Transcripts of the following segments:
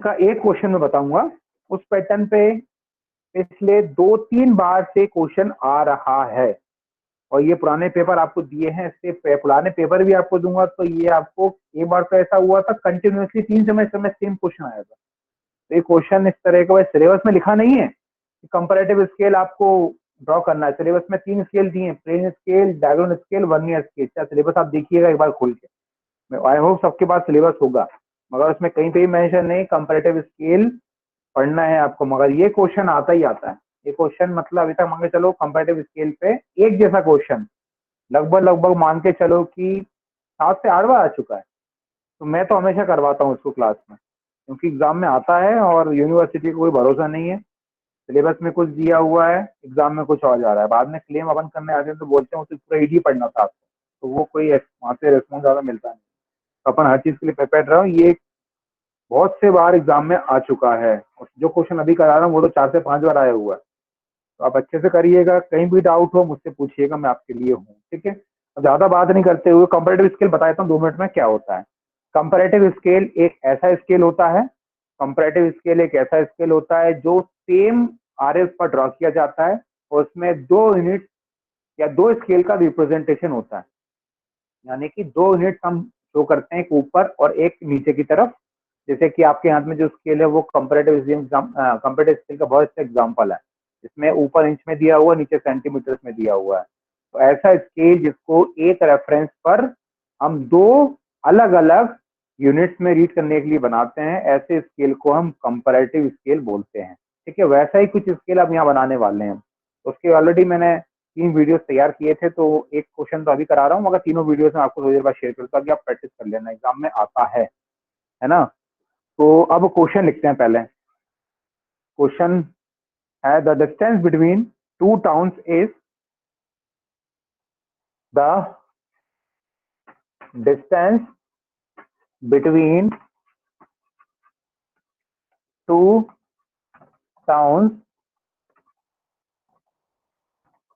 का एक क्वेश्चन मैं बताऊंगा, उस पैटर्न पे पिछले 2-3 बार से क्वेश्चन आ रहा है, और ये पुराने पेपर आपको दिए हैं, इससे पुराने पेपर भी आपको दूंगा। तो ये आपको एक बार तो ऐसा हुआ था, कंटिन्यूअसली 3 सेमेस्टर में सेम क्वेश्चन आया था। तो ये क्वेश्चन इस तरह का सिलेबस में लिखा नहीं है कि कंपैरेटिव स्केल आपको ड्रॉ करना है। सिलेबस में 3 स्केल दिए हैं, plain scale, diagonal scale, vernier scale. क्या सिलेबस आप देखिएगा एक बार खोल के, आई होप सबके पास सिलेबस होगा, मगर उसमें कहीं पे भी मेंशन नहीं कंपैरेटिव स्केल पढ़ना है आपको। मगर ये क्वेश्चन आता ही आता है। ये क्वेश्चन मतलब अभी तक मान के चलो कंपैरेटिव स्केल पे एक जैसा क्वेश्चन लगभग लगभग मान के चलो कि 7 से 8 बार आ चुका है। तो मैं तो हमेशा करवाता हूँ इसको क्लास में, क्योंकि एग्जाम में आता है और यूनिवर्सिटी को कोई भरोसा नहीं है। सिलेबस में कुछ दिया हुआ है, एग्जाम में कुछ और जा रहा है, बाद में क्लेम अपन करने आते हैं तो बोलते हैं उसे पूरा ईडी पढ़ना था आपको, तो वो कोई वहाँ से रिस्पॉन्स ज़्यादा मिलता नहीं। तो अपन हर चीज़ के लिए प्रिपेयर रहो। ये बहुत से बार एग्जाम में आ चुका है, और जो क्वेश्चन अभी करा रहा हूँ वो तो 4 से 5 बार आया हुआ है। तो आप अच्छे से करिएगा, कहीं भी डाउट हो मुझसे पूछिएगा, मैं आपके लिए हूँ, ठीक है। अब ज़्यादा बात नहीं करते हुए कंपैरेटिव स्केल बता देता हूँ 2 मिनट में क्या होता है। कंपैरेटिव स्केल एक ऐसा स्केल होता है, कंपैरेटिव स्केल एक ऐसा स्केल होता है जो सेम आरएस पर ड्रॉ किया जाता है, और उसमें 2 यूनिट या 2 स्केल का रिप्रेजेंटेशन होता है। यानी कि 2 यूनिट हम शो करते हैं, एक ऊपर और एक नीचे की तरफ। जैसे कि आपके हाथ में जो स्केल है वो कंपैरेटिव स्केल का बहुत अच्छा एग्जांपल है, इसमें ऊपर इंच में दिया हुआ, नीचे सेंटीमीटर में दिया हुआ है। तो ऐसा स्केल जिसको एक रेफरेंस पर हम 2 अलग अलग यूनिट्स में रीड करने के लिए बनाते हैं, ऐसे स्केल को हम कंपैरेटिव स्केल बोलते हैं, ठीक है। वैसा ही कुछ स्केल अब यहाँ बनाने वाले हैं। उसके ऑलरेडी मैंने 3 वीडियोस तैयार किए थे, तो एक क्वेश्चन तो अभी करा रहा हूँ, मगर तीनों वीडियोस में आपको थोड़ी देर बाद शेयर करूँ ताकि आप प्रैक्टिस कर लेना, एग्जाम में आता है ना। तो अब क्वेश्चन लिखते हैं। पहले क्वेश्चन है, the distance between 2 towns is the distance between 2 towns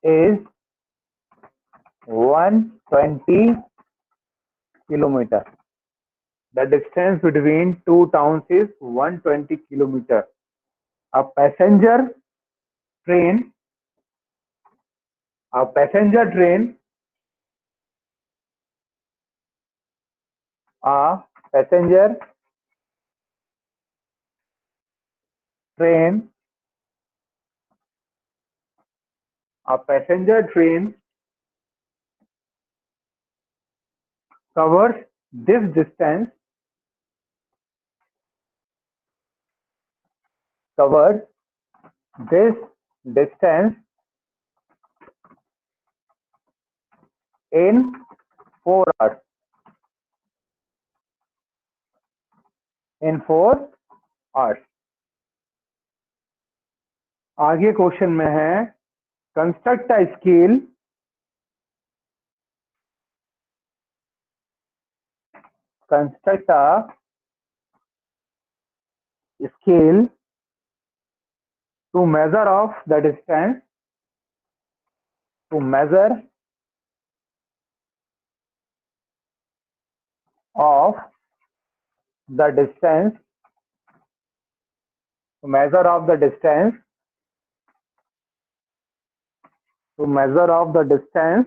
is 120 kilometer. The distance between 2 towns is 120 kilometer. A passenger train, a passenger train, a passenger train, a passenger train covers this distance, covers this distance in 4 hours. In 4 hours. आगे question में है, construct a scale, construct a scale to measure of the distance, to measure of the distance, to measure of the distance, to measure of the distance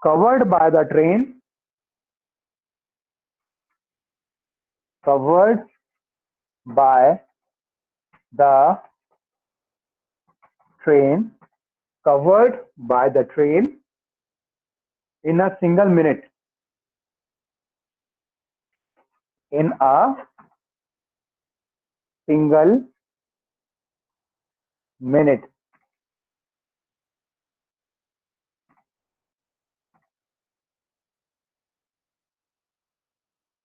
covered by the train, covered by the train, covered by the train in a single minute, in a single minute.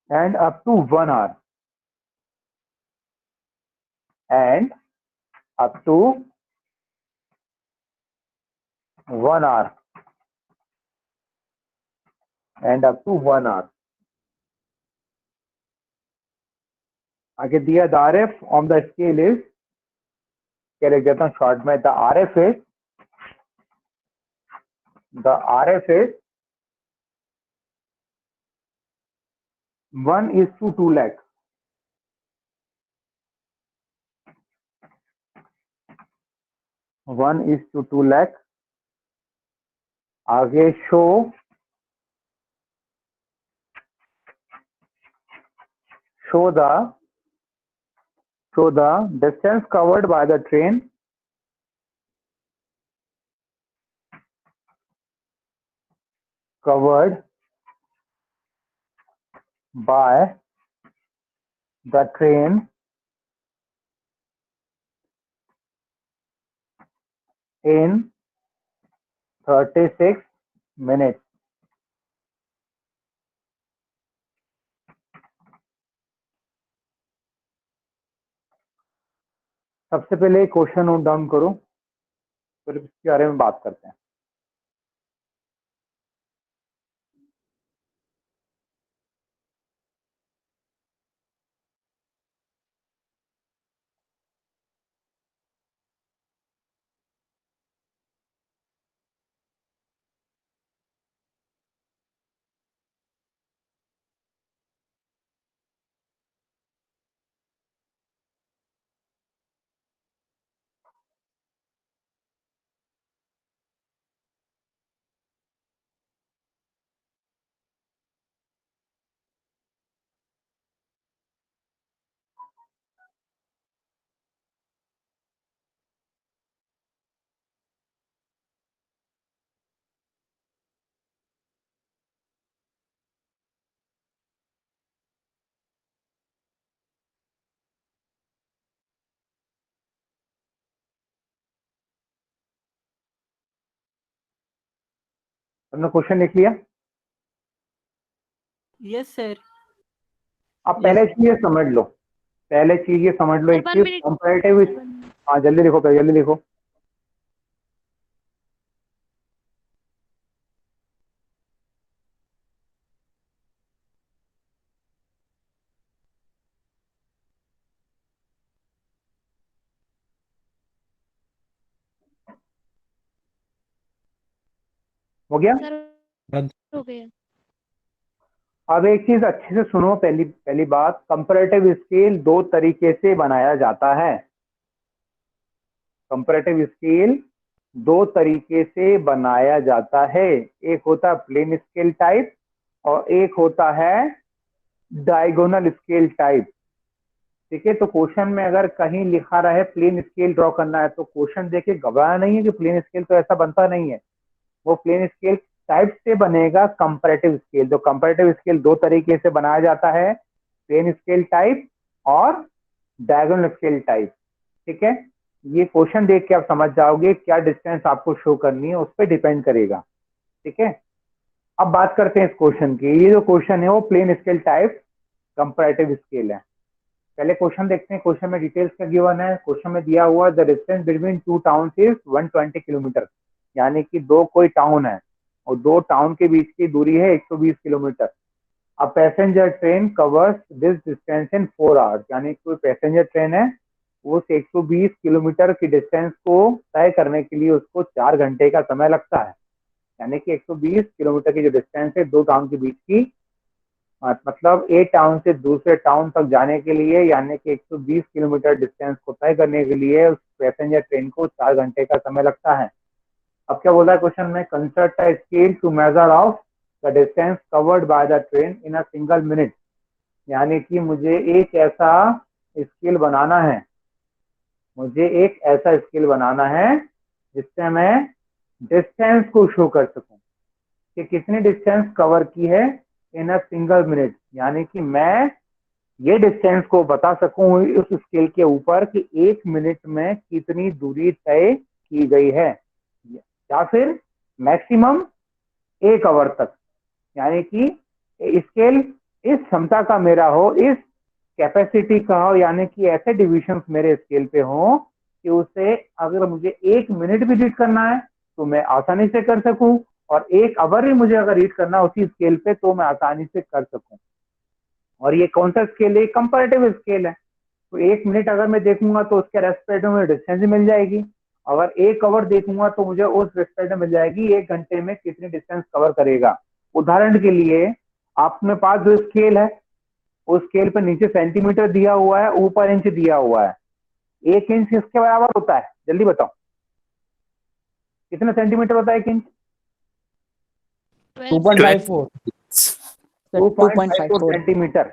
And up to 1 hour, and up to 1 hour, and up to 1 hour. आगे दिया, the RF on the scale is, क्या लिख देता हूँ short में, the RF is, the RF is 1:2 lakh. 1:2 lakh. आगे show the distance covered by the train in 36 minutes। सबसे पहले क्वेश्चन नोट डाउन करो, फिर इसके बारे में बात करते हैं। तुमने क्वेश्चन लिख लिया? Yes sir. अब पहले चीज ये समझ लो, एक चीज कंपैरेटिव। हाँ जल्दी लिखो, पहले जल्दी लिखो। हो गया? हो गया। अब एक चीज अच्छे से सुनो, पहली बात, कंपैरेटिव स्केल दो तरीके से बनाया जाता है। कंपैरेटिव स्केल दो तरीके से बनाया जाता है, एक होता है प्लेन स्केल टाइप और एक होता है डायगोनल स्केल टाइप। ठीक है, तो क्वेश्चन में अगर कहीं लिखा रहे प्लेन स्केल ड्रॉ करना है तो क्वेश्चन देखे घबराना नहीं है कि प्लेन स्केल तो ऐसा बनता नहीं है, वो प्लेन स्केल टाइप से बनेगा कंपैरेटिव स्केल। तो कंपैरेटिव स्केल दो तरीके से बनाया जाता है, प्लेन स्केल टाइप और डायगोनल स्केल टाइप। ठीक है, ये क्वेश्चन देख के आप समझ जाओगे क्या डिस्टेंस आपको शो करनी है, उस पर डिपेंड करेगा। ठीक है, अब बात करते हैं इस क्वेश्चन की। ये जो क्वेश्चन है वो plain scale type comparative scale है। पहले क्वेश्चन देखते हैं, क्वेश्चन में डिटेल्स क्या गिवन है। क्वेश्चन में दिया हुआ the distance between two town is 120 kilometre, यानी कि दो कोई टाउन है और दो टाउन के बीच की दूरी है 120 किलोमीटर। अब passenger train covers this distance in 4 hours, यानी कोई पैसेंजर ट्रेन है उस 120 किलोमीटर की डिस्टेंस को तय करने के लिए उसको 4 घंटे का समय लगता है। यानी कि 120 किलोमीटर की जो डिस्टेंस है दो टाउन के बीच की, मतलब एक टाउन से दूसरे टाउन तक जाने के लिए, यानी कि 120 किलोमीटर डिस्टेंस को तय करने के लिए उस पैसेंजर ट्रेन को 4 घंटे का समय लगता है। अब क्या बोला है क्वेश्चन में, construct a scale to measure of the distance covered by the train in a single minute. यानी कि मुझे एक ऐसा स्केल बनाना है, जिससे मैं डिस्टेंस को शो कर सकूं कि कितनी डिस्टेंस कवर की है इन अ सिंगल मिनट। यानी कि मैं ये डिस्टेंस को बता सकूं उस स्केल के ऊपर कि 1 मिनट में कितनी दूरी तय की गई है, या फिर मैक्सिमम 1 आवर तक। यानी कि स्केल इस क्षमता का मेरा हो, इस कैपेसिटी का हो, यानी कि ऐसे डिविजन मेरे स्केल पे हो कि उसे अगर मुझे 1 मिनट भी रीड करना है तो मैं आसानी से कर सकूं, और 1 आवर भी मुझे अगर रीड करना उसी स्केल पे तो मैं आसानी से कर सकूं। और ये कौन सा स्केल है? कंपैरेटिव स्केल है। तो 1 मिनट अगर मैं देखूंगा तो उसके रेस्पेक्ट में मुझे डिस्टेंस मिल जाएगी, अगर 1 आवर देखूंगा तो मुझे उस रेस्पेक्ट में मिल जाएगी 1 घंटे में कितनी डिस्टेंस कवर करेगा। उदाहरण के लिए आपके पास जो स्केल है उस स्केल पर नीचे सेंटीमीटर दिया हुआ है, ऊपर इंच दिया हुआ है। 1 इंच किसके बराबर होता है, जल्दी बताओ? कितने सेंटीमीटर होता है 1 इंच? 2.54 2.54 सेंटीमीटर।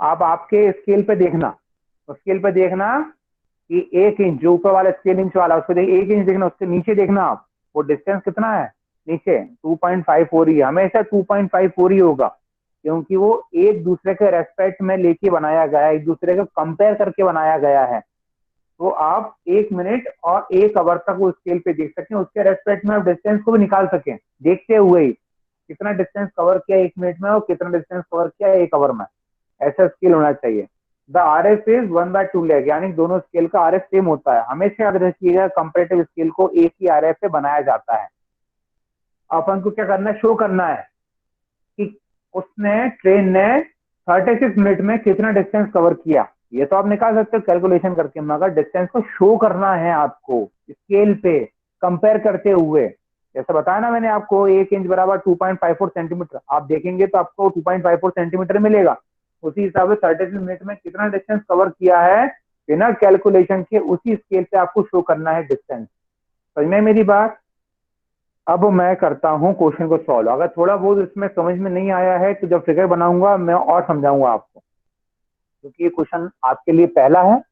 आप आपके स्केल पे देखना, स्केल पे देखना कि 1 इंच जो ऊपर वाला स्केल इंच वाला, उसको 1 इंच देखना, उसके नीचे देखना आप वो डिस्टेंस कितना है नीचे, 2.54 ही, हमेशा 2.54 ही होगा, क्योंकि वो एक दूसरे के रेस्पेक्ट में लेके बनाया गया है, एक दूसरे को कंपेयर करके बनाया गया है। तो आप 1 मिनट और 1 आवर तक वो स्केल पे देख सकते हैं, उसके रेस्पेक्ट में आप डिस्टेंस को भी निकाल सकें देखते हुए ही, कितना डिस्टेंस कवर किया 1 मिनट में और कितना डिस्टेंस कवर किया 1 आवर में, ऐसा स्केल होना चाहिए। The R F is 1/2 lakh, यानी दोनों स्केल का आर एफ सेम होता है। हमेशा याद रखिएगा कंपेरेटिव स्केल को एक ही आर एफ से बनाया जाता है। अपन को क्या करना है, शो करना है कि उसने ट्रेन ने 36 मिनट में कितना डिस्टेंस कवर किया। ये तो आप निकाल सकते हो कैलकुलेशन करके, मगर डिस्टेंस को शो करना है आपको स्केल पे कंपेयर करते हुए। जैसे बताया ना मैंने आपको, 1 इंच बराबर 2.54 सेंटीमीटर, आप देखेंगे तो आपको 2.54 सेंटीमीटर मिलेगा। उसी हिसाब से 36 मिनट में कितना डिस्टेंस कवर किया है बिना कैलकुलेशन के, उसी स्केल पे आपको शो करना है डिस्टेंस। समझ में मेरी बात? अब मैं करता हूं क्वेश्चन को सॉल्व। अगर थोड़ा बहुत इसमें समझ में नहीं आया है तो जब फिगर बनाऊंगा मैं और समझाऊंगा आपको, क्योंकि ये क्वेश्चन आपके लिए पहला है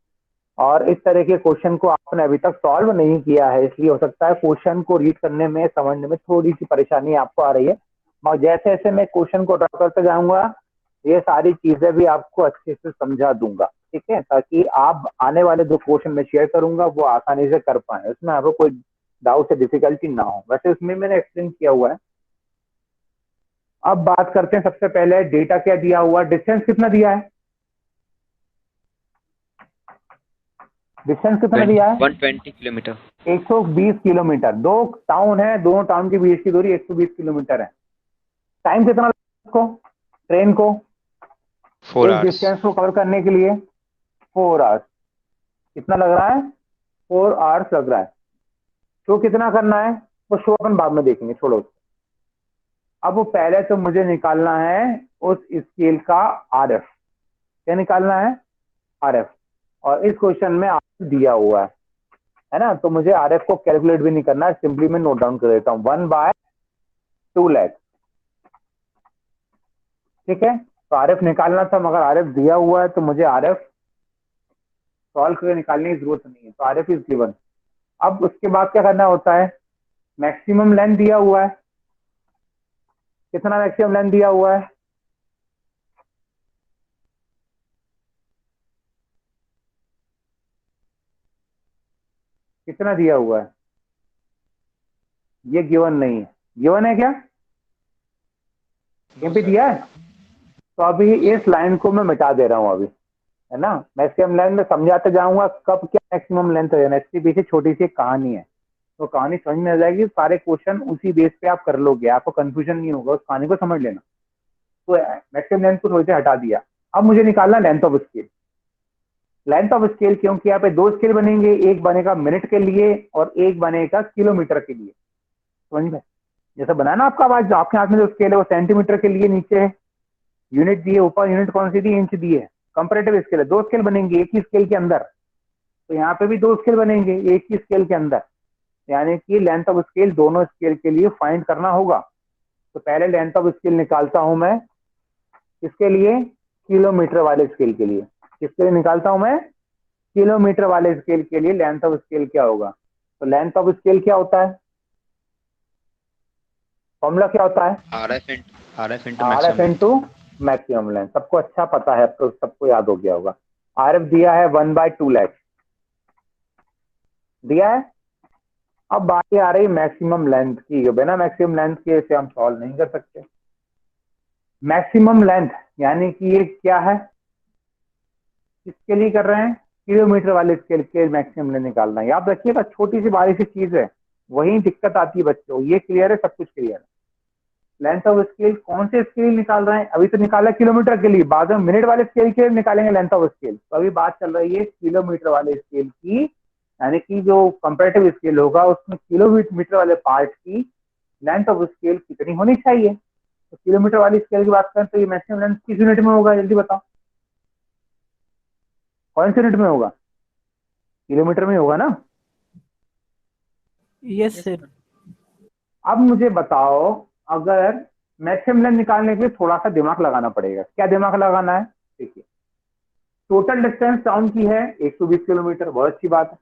और इस तरह के क्वेश्चन को आपने अभी तक सॉल्व नहीं किया है, इसलिए हो सकता है क्वेश्चन को रीड करने में समझने में थोड़ी सी परेशानी आपको आ रही है। मगर जैसे जैसे मैं क्वेश्चन को ड्रा करते जाऊंगा ये सारी चीजें भी आपको अच्छे से समझा दूंगा, ठीक है, ताकि आप आने वाले जो क्वेश्चन में शेयर करूंगा वो आसानी से कर पाए, उसमें आपको कोई डाउट या डिफिकल्टी ना हो। वैसे उसमें मैंने एक्सप्लेन किया हुआ है। अब बात करते हैं, सबसे पहले डेटा क्या दिया हुआ, डिस्टेंस कितना दिया है, डिस्टेंस कितना दिया है 120 किलोमीटर। 120 किलोमीटर। दो टाउन है, दोनों टाउन के बीच की दूरी 120 किलोमीटर है। टाइम कितना लगा उसको, ट्रेन को 4 इस आवर्स। डिस्टेंस को कवर करने के लिए 4 आवर्स। कितना लग रहा है, 4 आवर्स लग रहा है। शो कितना करना है वो शो अपन बाद में देखेंगे, छोड़ो। अब वो पहले तो मुझे निकालना है उस स्केल का आर एफ। क्या निकालना है, आर एफ। और इस क्वेश्चन में आर एफ दिया हुआ है ना, तो मुझे आर एफ को कैलकुलेट भी नहीं करना है, सिंपली मैं नोट डाउन कर देता हूँ 1/2 लाख। ठीक है, तो आर एफ निकालना था मगर आर एफ दिया हुआ है तो मुझे आर एफ सॉल्व करके निकालने की जरूरत नहीं है, तो आर एफ इज गिवन। अब उसके बाद क्या करना होता है, मैक्सिमम लेंथ दिया हुआ है, कितना मैक्सिमम लेंथ दिया हुआ है, कितना दिया हुआ है, ये गिवन नहीं है। गिवन है क्या, कहीं पे दिया है? तो अभी इस लाइन को मैं मिटा दे रहा हूं अभी, है ना। मैक्सिमम लेंथ में समझाते जाऊंगा कब क्या मैक्सिमम लेंथ है, इसके पीछे छोटी सी एक कहानी है, तो कहानी समझ में आ जाएगी, सारे क्वेश्चन उसी बेस पे आप कर लोगे, आपको कंफ्यूजन नहीं होगा, उस कहानी को समझ लेना। तो मैक्सिमम लेंथ को थोड़ी सी हटा दिया। अब मुझे निकालना length of scale. Length of scale क्योंकि यहाँ पे दो स्केल बनेंगे, एक बनेगा मिनट के लिए और एक बनेगा किलोमीटर के लिए। समझ में? जैसा बनाना आपका आवाज, आपके हाथ में जो स्केल है वो सेंटीमीटर के लिए नीचे है, यूनिट दिए ऊपर, यूनिट कौन सी दी, इंच दिए। कंपेरेटिव स्केल है, दो स्केल बनेंगे एक ही स्केल के अंदर, तो यहाँ पे भी दो स्केल बनेंगे एक ही स्केल के अंदर, यानी कि लेंथ ऑफ स्केल दोनों स्केल के लिए फाइंड करना होगा। तो पहले लेंथ ऑफ स्केल निकालता हूं मैं, किसके लिए, किलोमीटर वाले स्केल के लिए। किसके लिए निकालता हूं मैं, किलोमीटर वाले स्केल के लिए लेंथ ऑफ स्केल क्या होगा। तो लेंथ ऑफ स्केल क्या होता है, फॉर्मूला क्या होता है, R F into R F maximum length. Into maximum length. सबको अच्छा पता है, अब तो सबको याद हो गया होगा। आर एफ दिया है 1/2 लाख दिया है। अब बात आ रही मैक्सिमम लेंथ की, बिना मैक्सिमम लेंथ के इसे हम सॉल्व नहीं कर सकते। मैक्सिमम लेंथ यानी कि ये क्या है, किसके लिए कर रहे हैं, किलोमीटर वाले स्केल के मैक्सिमम लेंथ निकालना है। याद रखिएगा छोटी सी बारीक सी चीज है, वही दिक्कत आती है बच्चों। ये क्लियर है, सब कुछ क्लियर है। लेंथ ऑफ स्केल कौन से स्केल निकाल रहे हैं, अभी तो निकाला किलोमीटर के लिए, बाद में मिनट वाले स्केल के लिए निकालेंगे लेंथ ऑफ स्केल। तो अभी बात चल रही है किलोमीटर वाले स्केल की, यानी कि जो कंपेरेटिव स्केल होगा उसमें किलोमीटर वाले पार्ट की लेंथ ऑफ स्केल कितनी होनी चाहिए। तो किलोमीटर वाली स्केल की बात करें तो ये मैक्सिमम लेंथ किस यूनिट में होगा, जल्दी बताओ, कौन से यूनिट में होगा, किलोमीटर में होगा ना। Yes sir. अब मुझे बताओ, अगर मैक्सिमम लेंथ निकालने के लिए थोड़ा सा दिमाग लगाना पड़ेगा। क्या दिमाग लगाना है? देखिए, टोटल डिस्टेंस टाउन की है 120 किलोमीटर, बहुत अच्छी बात है।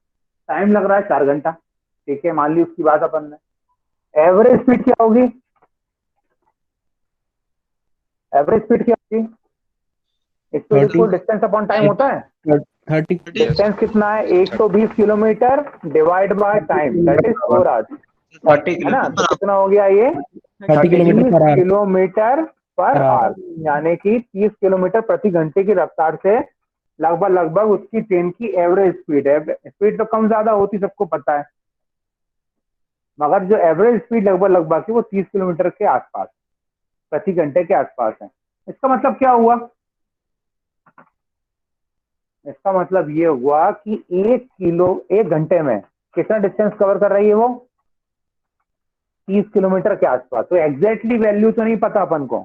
टाइम लग रहा है 4 घंटा, ठीक है, मान ली उसकी बात अपन ने। एवरेज स्पीड क्या होगी? एवरेज स्पीड क्या होगी? Speed equal distance upon time होता है। 30। डिस्टेंस कितना है? 120 kilometre divide by time, that is 4 hours, 40 है ना? तो किलोमीटर। कितना हो गया ये? 30 kilometre 30 per hour. Kilometre per hour, यानी कि 30 किलोमीटर प्रति घंटे की रफ्तार से लगभग लगभग उसकी ट्रेन की एवरेज स्पीड है। स्पीड तो कम ज्यादा होती, सबको पता है, मगर जो एवरेज स्पीड लगभग लगभग है वो 30 किलोमीटर के आसपास प्रति घंटे के आसपास है। इसका मतलब क्या हुआ? इसका मतलब ये हुआ कि 1 घंटे में कितना डिस्टेंस कवर कर रही है वो? 30 किलोमीटर के आसपास। तो एग्जैक्टली वैल्यू तो नहीं पता अपन को।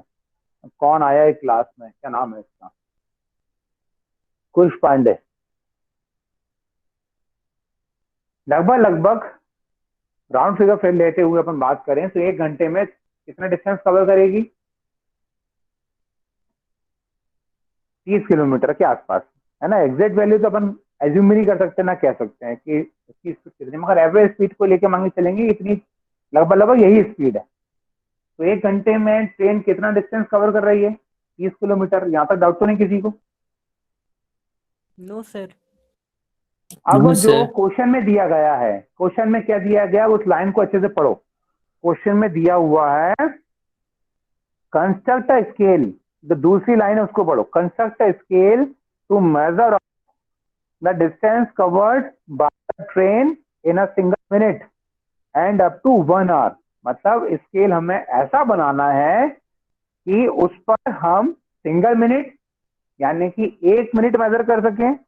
कौन आया है क्लास में, क्या नाम है इसका? कुश पांडे। लगभग लगभग राउंड फिगर फिर लेते हुए अपन बात करें तो 1 घंटे में कितना डिस्टेंस कवर करेगी? 30 किलोमीटर के आसपास, है ना? एग्जैक्ट वैल्यू तो अपन एज्यूम भी नहीं कर सकते, ना कह सकते हैं कि इसकी स्पीड कितनी, मगर एवरेज स्पीड को लेके मांगे चलेंगे, इतनी लगभग लगभग यही स्पीड है। तो 1 घंटे में ट्रेन कितना डिस्टेंस कवर कर रही है? 30 किलोमीटर। यहाँ तक डाउट तो नहीं किसी को? No sir. अब जो क्वेश्चन में दिया गया है, क्वेश्चन में क्या दिया गया उस लाइन को अच्छे से पढ़ो। क्वेश्चन में दिया हुआ है कंस्ट्रक्ट अ स्केल, जो दूसरी लाइन है उसको पढ़ो। Construct a scale to measure the distance covered by the train in a single minute and up to 1 hour. मतलब स्केल हमें ऐसा बनाना है कि उस पर हम सिंगल मिनट यानी कि 1 मिनट मेजर कर सकें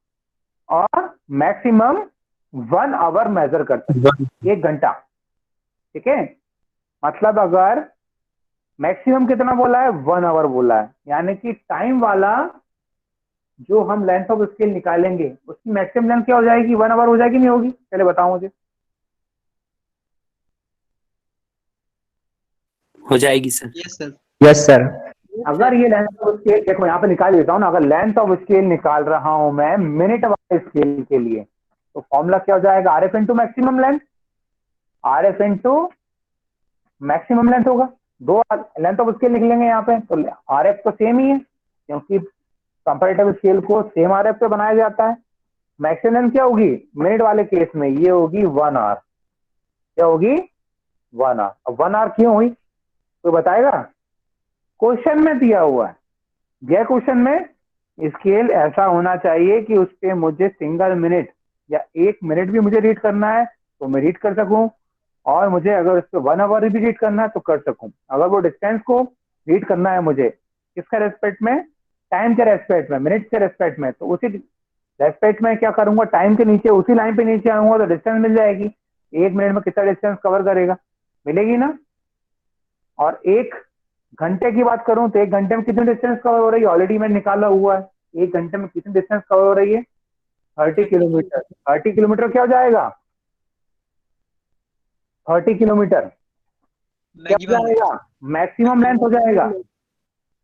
और मैक्सिमम 1 आवर मेजर कर सकें, 1 घंटा, ठीक है। मतलब अगर मैक्सिमम कितना बोला है? 1 आवर बोला है, यानी कि टाइम वाला जो हम लेंथ ऑफ स्केल निकालेंगे उसकी मैक्सिमम लेंथ क्या हो जाएगी? 1 आवर हो जाएगी, नहीं होगी? पहले बताओ मुझे। हो जाएगी सर। Yes sir. अगर ये लेंथ ऑफ स्केल, देखो यहाँ पे निकाल देता हूँ ना, अगर लेंथ ऑफ स्केल निकाल रहा हूं मैं मिनट वाले स्केल के लिए, तो फॉर्मूला क्या हो जाएगा? R F into maximum length. R F into maximum length होगा। दो लेंथ ऑफ स्केल निकलेंगे यहाँ पे, तो आर एफ तो सेम ही है, क्योंकि कंपेरेटिव स्केल को सेम आर एफ पे बनाया जाता है। मैक्सिमम लेंथ क्या होगी मिनट वाले केस में? ये होगी 1 आवर। क्या होगी? 1 आवर। अब 1 आवर क्यों हुई, कोई बताएगा? क्वेश्चन में दिया हुआ है, यह क्वेश्चन में स्केल ऐसा होना चाहिए कि उस पर मुझे सिंगल मिनट या 1 मिनट भी मुझे रीड करना है तो मैं रीड कर सकूं, और मुझे अगर उस पर 1 आवर भी रीड करना है तो कर सकूं। अगर वो डिस्टेंस को रीड करना है मुझे किसका रेस्पेक्ट में? टाइम के रेस्पेक्ट में, मिनट के रेस्पेक्ट में, तो उसी रेस्पेक्ट में क्या करूंगा? टाइम के नीचे उसी लाइन पे नीचे आऊंगा तो डिस्टेंस मिल जाएगी। 1 मिनट में कितना डिस्टेंस कवर करेगा? मिलेगी ना? और 1 घंटे की बात करूं तो 1 घंटे में कितनी डिस्टेंस कवर हो रही है? ऑलरेडी मैंने निकाला हुआ है। 1 घंटे में कितनी डिस्टेंस कवर हो रही है? 30 किलोमीटर। 30 किलोमीटर क्या हो जाएगा? 30 किलोमीटर क्या हो जाएगा? मैक्सिमम लेंथ हो जाएगा,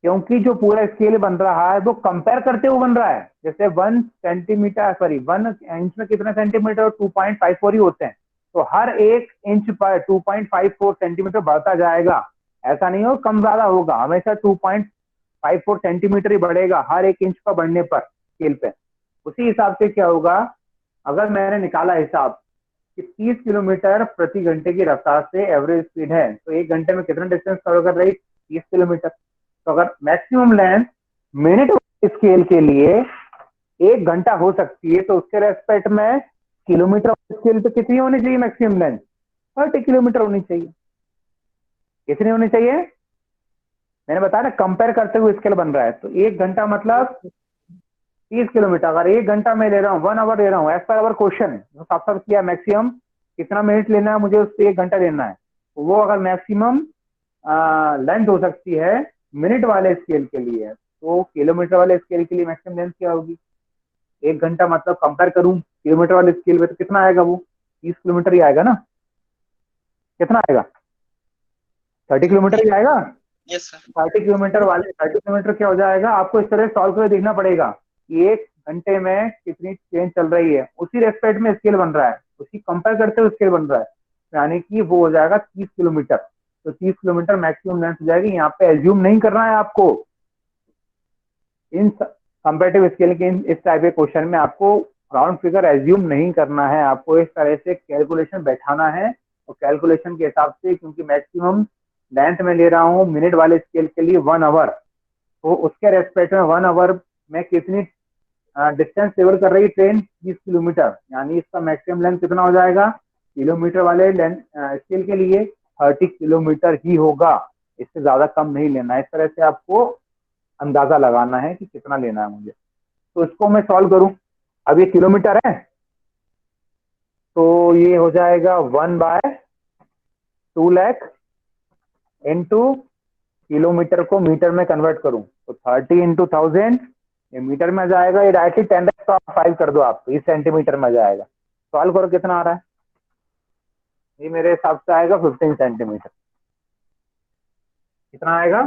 क्योंकि जो पूरा स्केल बन रहा है वो कंपेयर करते हुए बन रहा है। जैसे 1 सेंटीमीटर, सॉरी 1 इंच में कितना सेंटीमीटर? 2.54 ही होते हैं। तो हर 1 इंच पर 2.54 सेंटीमीटर बढ़ता जाएगा, ऐसा नहीं हो कम ज्यादा होगा, हमेशा 2.54 सेंटीमीटर ही बढ़ेगा हर 1 इंच पर बढ़ने पर स्केल पे। उसी हिसाब से क्या होगा, अगर मैंने निकाला हिसाब कि 30 किलोमीटर प्रति घंटे की रफ्तार से एवरेज स्पीड है, तो 1 घंटे में कितना डिस्टेंस कवर कर रही? 30 किलोमीटर। तो अगर मैक्सिमम लेंथ मिनट स्केल के लिए 1 घंटा हो सकती है, तो उसके रेस्पेक्ट में किलोमीटर स्केल पे कितनी होनी चाहिए मैक्सिमम लेंथ? 30 किलोमीटर होनी चाहिए। कितनी होनी चाहिए? मैंने बताया ना, कंपेयर करते हुए स्केल बन रहा है। तो 1 घंटा मतलब 30 किलोमीटर। अगर 1 घंटा में ले रहा हूँ, 1 आवर ले रहा हूँ, एज पर अवर क्वेश्चन साफ साफ किया, मैक्सिमम कितना मिनट लेना है मुझे, उससे 1 घंटा लेना है। तो वो अगर मैक्सिमम लेंथ हो सकती है मिनट वाले स्केल के लिए, तो किलोमीटर वाले स्केल के लिए मैक्सिमम लेंथ क्या होगी? 1 घंटा मतलब कंपेयर करूं किलोमीटर वाले स्केल पे तो कितना आएगा? वो 30 किलोमीटर ही आएगा ना। कितना आएगा? 30 किलोमीटर ही आएगा। Yes sir. 30 किलोमीटर वाले 30 किलोमीटर क्या हो जाएगा, आपको इस तरह सॉल्व करके देखना पड़ेगा कि 1 घंटे में कितनी ट्रेन चल रही है, उसी रेस्पेक्ट में स्केल बन रहा है, उसी कंपेयर करते हुए स्केल बन रहा है, यानी कि वो हो जाएगा 30 किलोमीटर। तो 30 किलोमीटर मैक्सिमम लेंथ हो जाएगी। यहाँ पे एज्यूम नहीं करना है आपको, इन कंपेरेटिव स्केल के इस टाइप के क्वेश्चन में आपको राउंड फिगर एज्यूम नहीं करना है, आपको इस तरह से कैलकुलेशन बैठाना है और कैलकुलेशन के हिसाब से, क्योंकि मैक्सिमम लेंथ में ले रहा हूँ मिनट वाले स्केल के लिए 1 आवर, तो उसके रेस्पेक्ट में 1 आवर में कितनी डिस्टेंस ट्रेवल कर रही ट्रेन, 30 किलोमीटर, यानी इसका मैक्सिमम लेंथ कितना हो जाएगा किलोमीटर वाले स्केल के लिए 30 किलोमीटर ही होगा, इससे ज्यादा कम नहीं लेना है। इस तरह से आपको अंदाजा लगाना है कि कितना लेना है मुझे। तो इसको मैं सॉल्व करूं, अब ये किलोमीटर है तो ये हो जाएगा 1/2 लाख इंटू किलोमीटर को मीटर में कन्वर्ट करूं तो 30 इंटू 1000 ये मीटर में आ जाएगा, ये डायरेक्टली 10⁵ कर दो आप, इस सेंटीमीटर में आ जाएगा। सॉल्व करो कितना आ रहा है, ये मेरे हिसाब से आएगा 15 सेंटीमीटर। कितना आएगा?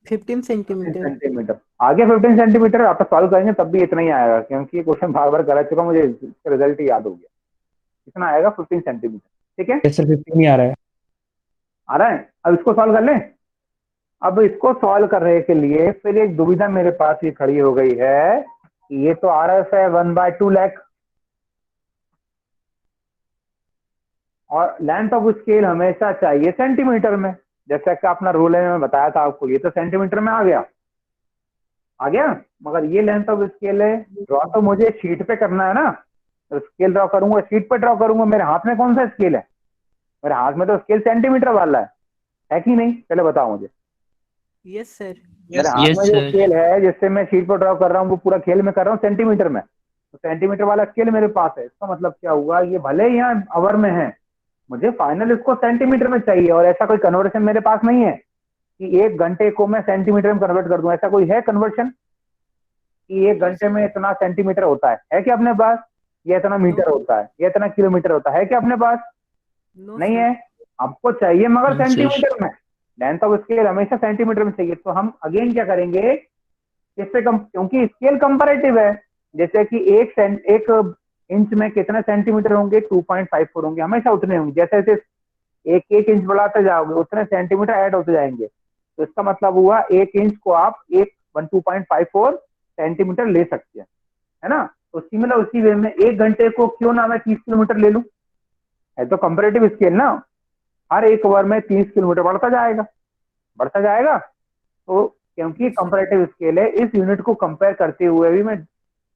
15 सेंटीमीटर। सेंटीमीटर आगे 15 सेंटीमीटर आप सॉल्व करेंगे तब भी इतना ही आएगा, क्योंकि क्वेश्चन बार बार करा चुका, मुझे रिजल्ट याद हो गया। कितना आएगा? 15 सेंटीमीटर। ठीक है सर 15 ही आ रहा है। आ रहा है। अब इसको सॉल्व कर लें। अब इसको सॉल्व करने के लिए फिर एक दुविधा मेरे पास ये खड़ी हो गई है कि ये तो RF है 1/2 लाख और लेंथ ऑफ स्केल हमेशा चाहिए सेंटीमीटर में, जैसा कि अपना रूल है मैं बताया था आपको, ये तो सेंटीमीटर में आ गया मगर ये लेंथ ऑफ स्केल है। ड्रॉ तो मुझे शीट पे करना है ना, तो स्केल ड्रॉ करूंगा, शीट पे ड्रॉ करूंगा, मेरे हाथ में कौन सा स्केल है? मेरे हाथ में तो स्केल सेंटीमीटर वाला है कि नहीं? पहले बताओ मुझे। Yes sir. मेरे हाथ में जो स्केल है जिससे मैं शीट पर ड्रॉ कर रहा हूँ वो पूरा खेल में कर रहा हूँ सेंटीमीटर में, तो सेंटीमीटर वाला स्केल मेरे पास है। इसका मतलब क्या हुआ, ये भले ही यहाँ आवर में है, मुझे फाइनल इसको सेंटीमीटर में चाहिए, और ऐसा कोई कन्वर्शन मेरे पास नहीं है कि 1 घंटे को मैं सेंटीमीटर में कन्वर्ट कर दूं। ऐसा कोई है कन्वर्शन कि 1 घंटे में इतना सेंटीमीटर होता है क्या अपने पास? ये इतना मीटर होता है, ये इतना किलोमीटर होता है क्या अपने पास? नहीं है। आपको चाहिए मगर सेंटीमीटर में, लेंथ ऑफ स्केल हमेशा सेंटीमीटर में चाहिए। तो हम अगेन क्या करेंगे, इससे कम, क्योंकि स्केल कंपैरेटिव है, जैसे कि 1 इंच में कितने सेंटीमीटर होंगे? 2.54 होंगे, हमेशा उतने होंगे। जैसे जैसे 1 इंच बढ़ाते जाओगे उतने सेंटीमीटर ऐड होते जाएंगे। तो इसका मतलब हुआ 1 इंच को आप 2.54 सेंटीमीटर ले सकते हैं, है ना। तो सिमिलर उसी वे में 1 घंटे को क्यों ना मैं 30 किलोमीटर ले लूं, है तो कंपैरेटिव स्केल ना, हर 1 आवर में 30 किलोमीटर बढ़ता जाएगा। तो क्योंकि कंपैरेटिव स्केल है, इस यूनिट को कंपेयर करते हुए भी मैं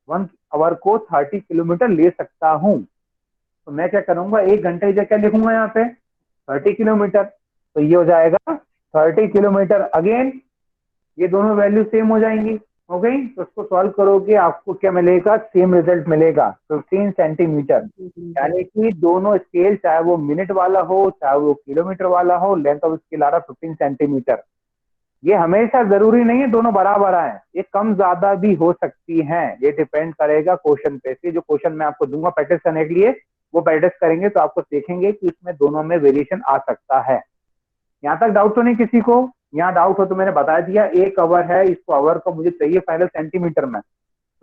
1 आवर को 30 किलोमीटर ले सकता हूं। तो मैं क्या करूंगा, 1 घंटे की जगह क्या लिखूंगा यहाँ पे 30 किलोमीटर, तो ये हो जाएगा 30 किलोमीटर। अगेन ये दोनों वैल्यू सेम हो जाएंगी, हो गई। तो उसको सॉल्व करोगे आपको क्या मिलेगा, सेम रिजल्ट मिलेगा 15 सेंटीमीटर। यानी कि दोनों स्केल, चाहे वो मिनट वाला हो चाहे वो किलोमीटर वाला हो, लेंथ ऑफ स्केल आ रहा 15 सेंटीमीटर। ये हमेशा जरूरी नहीं है दोनों बराबर आए, ये कम ज्यादा भी हो सकती हैं, ये डिपेंड करेगा क्वेश्चन पे से। जो क्वेश्चन मैं आपको दूंगा प्रैक्टिस करने के लिए, वो प्रैक्टिस करेंगे तो आपको देखेंगे कि इसमें दोनों में वेरिएशन आ सकता है। यहाँ तक डाउट तो नहीं किसी को? यहाँ डाउट हो तो मैंने बता दिया, 1 आवर है, इसको आवर को मुझे चाहिए फाइनल सेंटीमीटर में।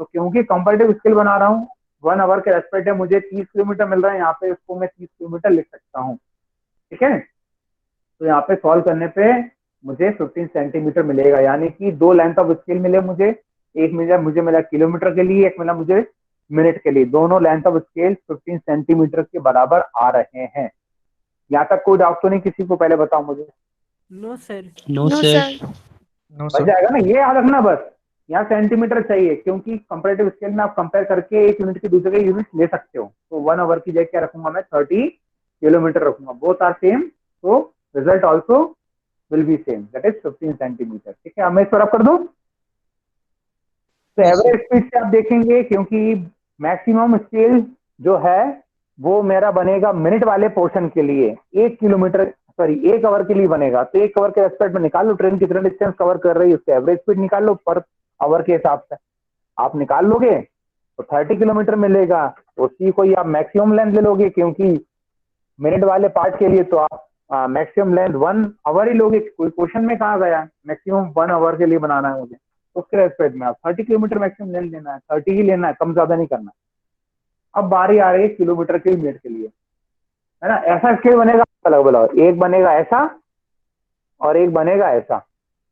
तो क्योंकि कंपैरेटिव स्केल बना रहा हूँ, 1 आवर के रेस्पेक्ट है मुझे 30 किलोमीटर मिल रहा है, यहाँ पे इसको मैं 30 किलोमीटर लिख सकता हूँ। ठीक है, तो यहाँ पे सॉल्व करने पे मुझे 15 सेंटीमीटर मिलेगा, यानी कि 2 लेंथ ऑफ स्केल मिले मुझे, एक मुझे मिला किलोमीटर के लिए, एक मिला मुझे मिनट के लिए। दोनों लेंथ ऑफ स्केल 15 सेंटीमीटर के बराबर आ रहे हैं। यहाँ तक कोई डाउट तो नहीं किसी को? पहले बताओ मुझे। No sir. No sir. बच जाएगा ना, ये याद रखना बस, यहाँ सेंटीमीटर चाहिए, क्योंकि कंपैरेटिव स्केल में आप कंपेयर करके एक यूनिट की दूसरे के यूनिट ले सकते हो। तो 1 आवर की जगह क्या रखूंगा मैं, 30 किलोमीटर रखूंगा, बोथ आर सेम, तो result also will be same, that is 15 centimetre. ठीक है, अब मैं इस पर आप कर दूं। तो एवरेज स्पीड से आप देखेंगे, क्योंकि मैक्सिमम स्केल जो है वो मेरा बनेगा मिनट वाले पोर्शन के लिए, 1 आवर के लिए बनेगा। तो 1 आवर के रेस्पेक्ट में निकाल लो ट्रेन कितना डिस्टेंस कवर कर रही है, उसके एवरेज स्पीड निकाल लो पर आवर के हिसाब से। आप निकाल लोगे तो 30 किलोमीटर मिलेगा, उसी को ही आप मैक्सिमम लेंथ ले लोगे, क्योंकि मिनट वाले पार्ट के लिए तो आप मैक्सिमम लेंथ 1 आवर ही लोगे, कोई क्वेश्चन में कहाँ गया मैक्सिमम 1 आवर के लिए बनाना है मुझे, तो उसके रेस्पेक्ट में आप 30 किलोमीटर मैक्सिमम लेंथ लेना है, 30 ही लेना है, कम ज्यादा नहीं करना। अब बारी आ रही है किलोमीटर के मिनट के लिए, है ना। ऐसा स्केल बनेगा अलग बोला, एक बनेगा ऐसा और एक बनेगा ऐसा,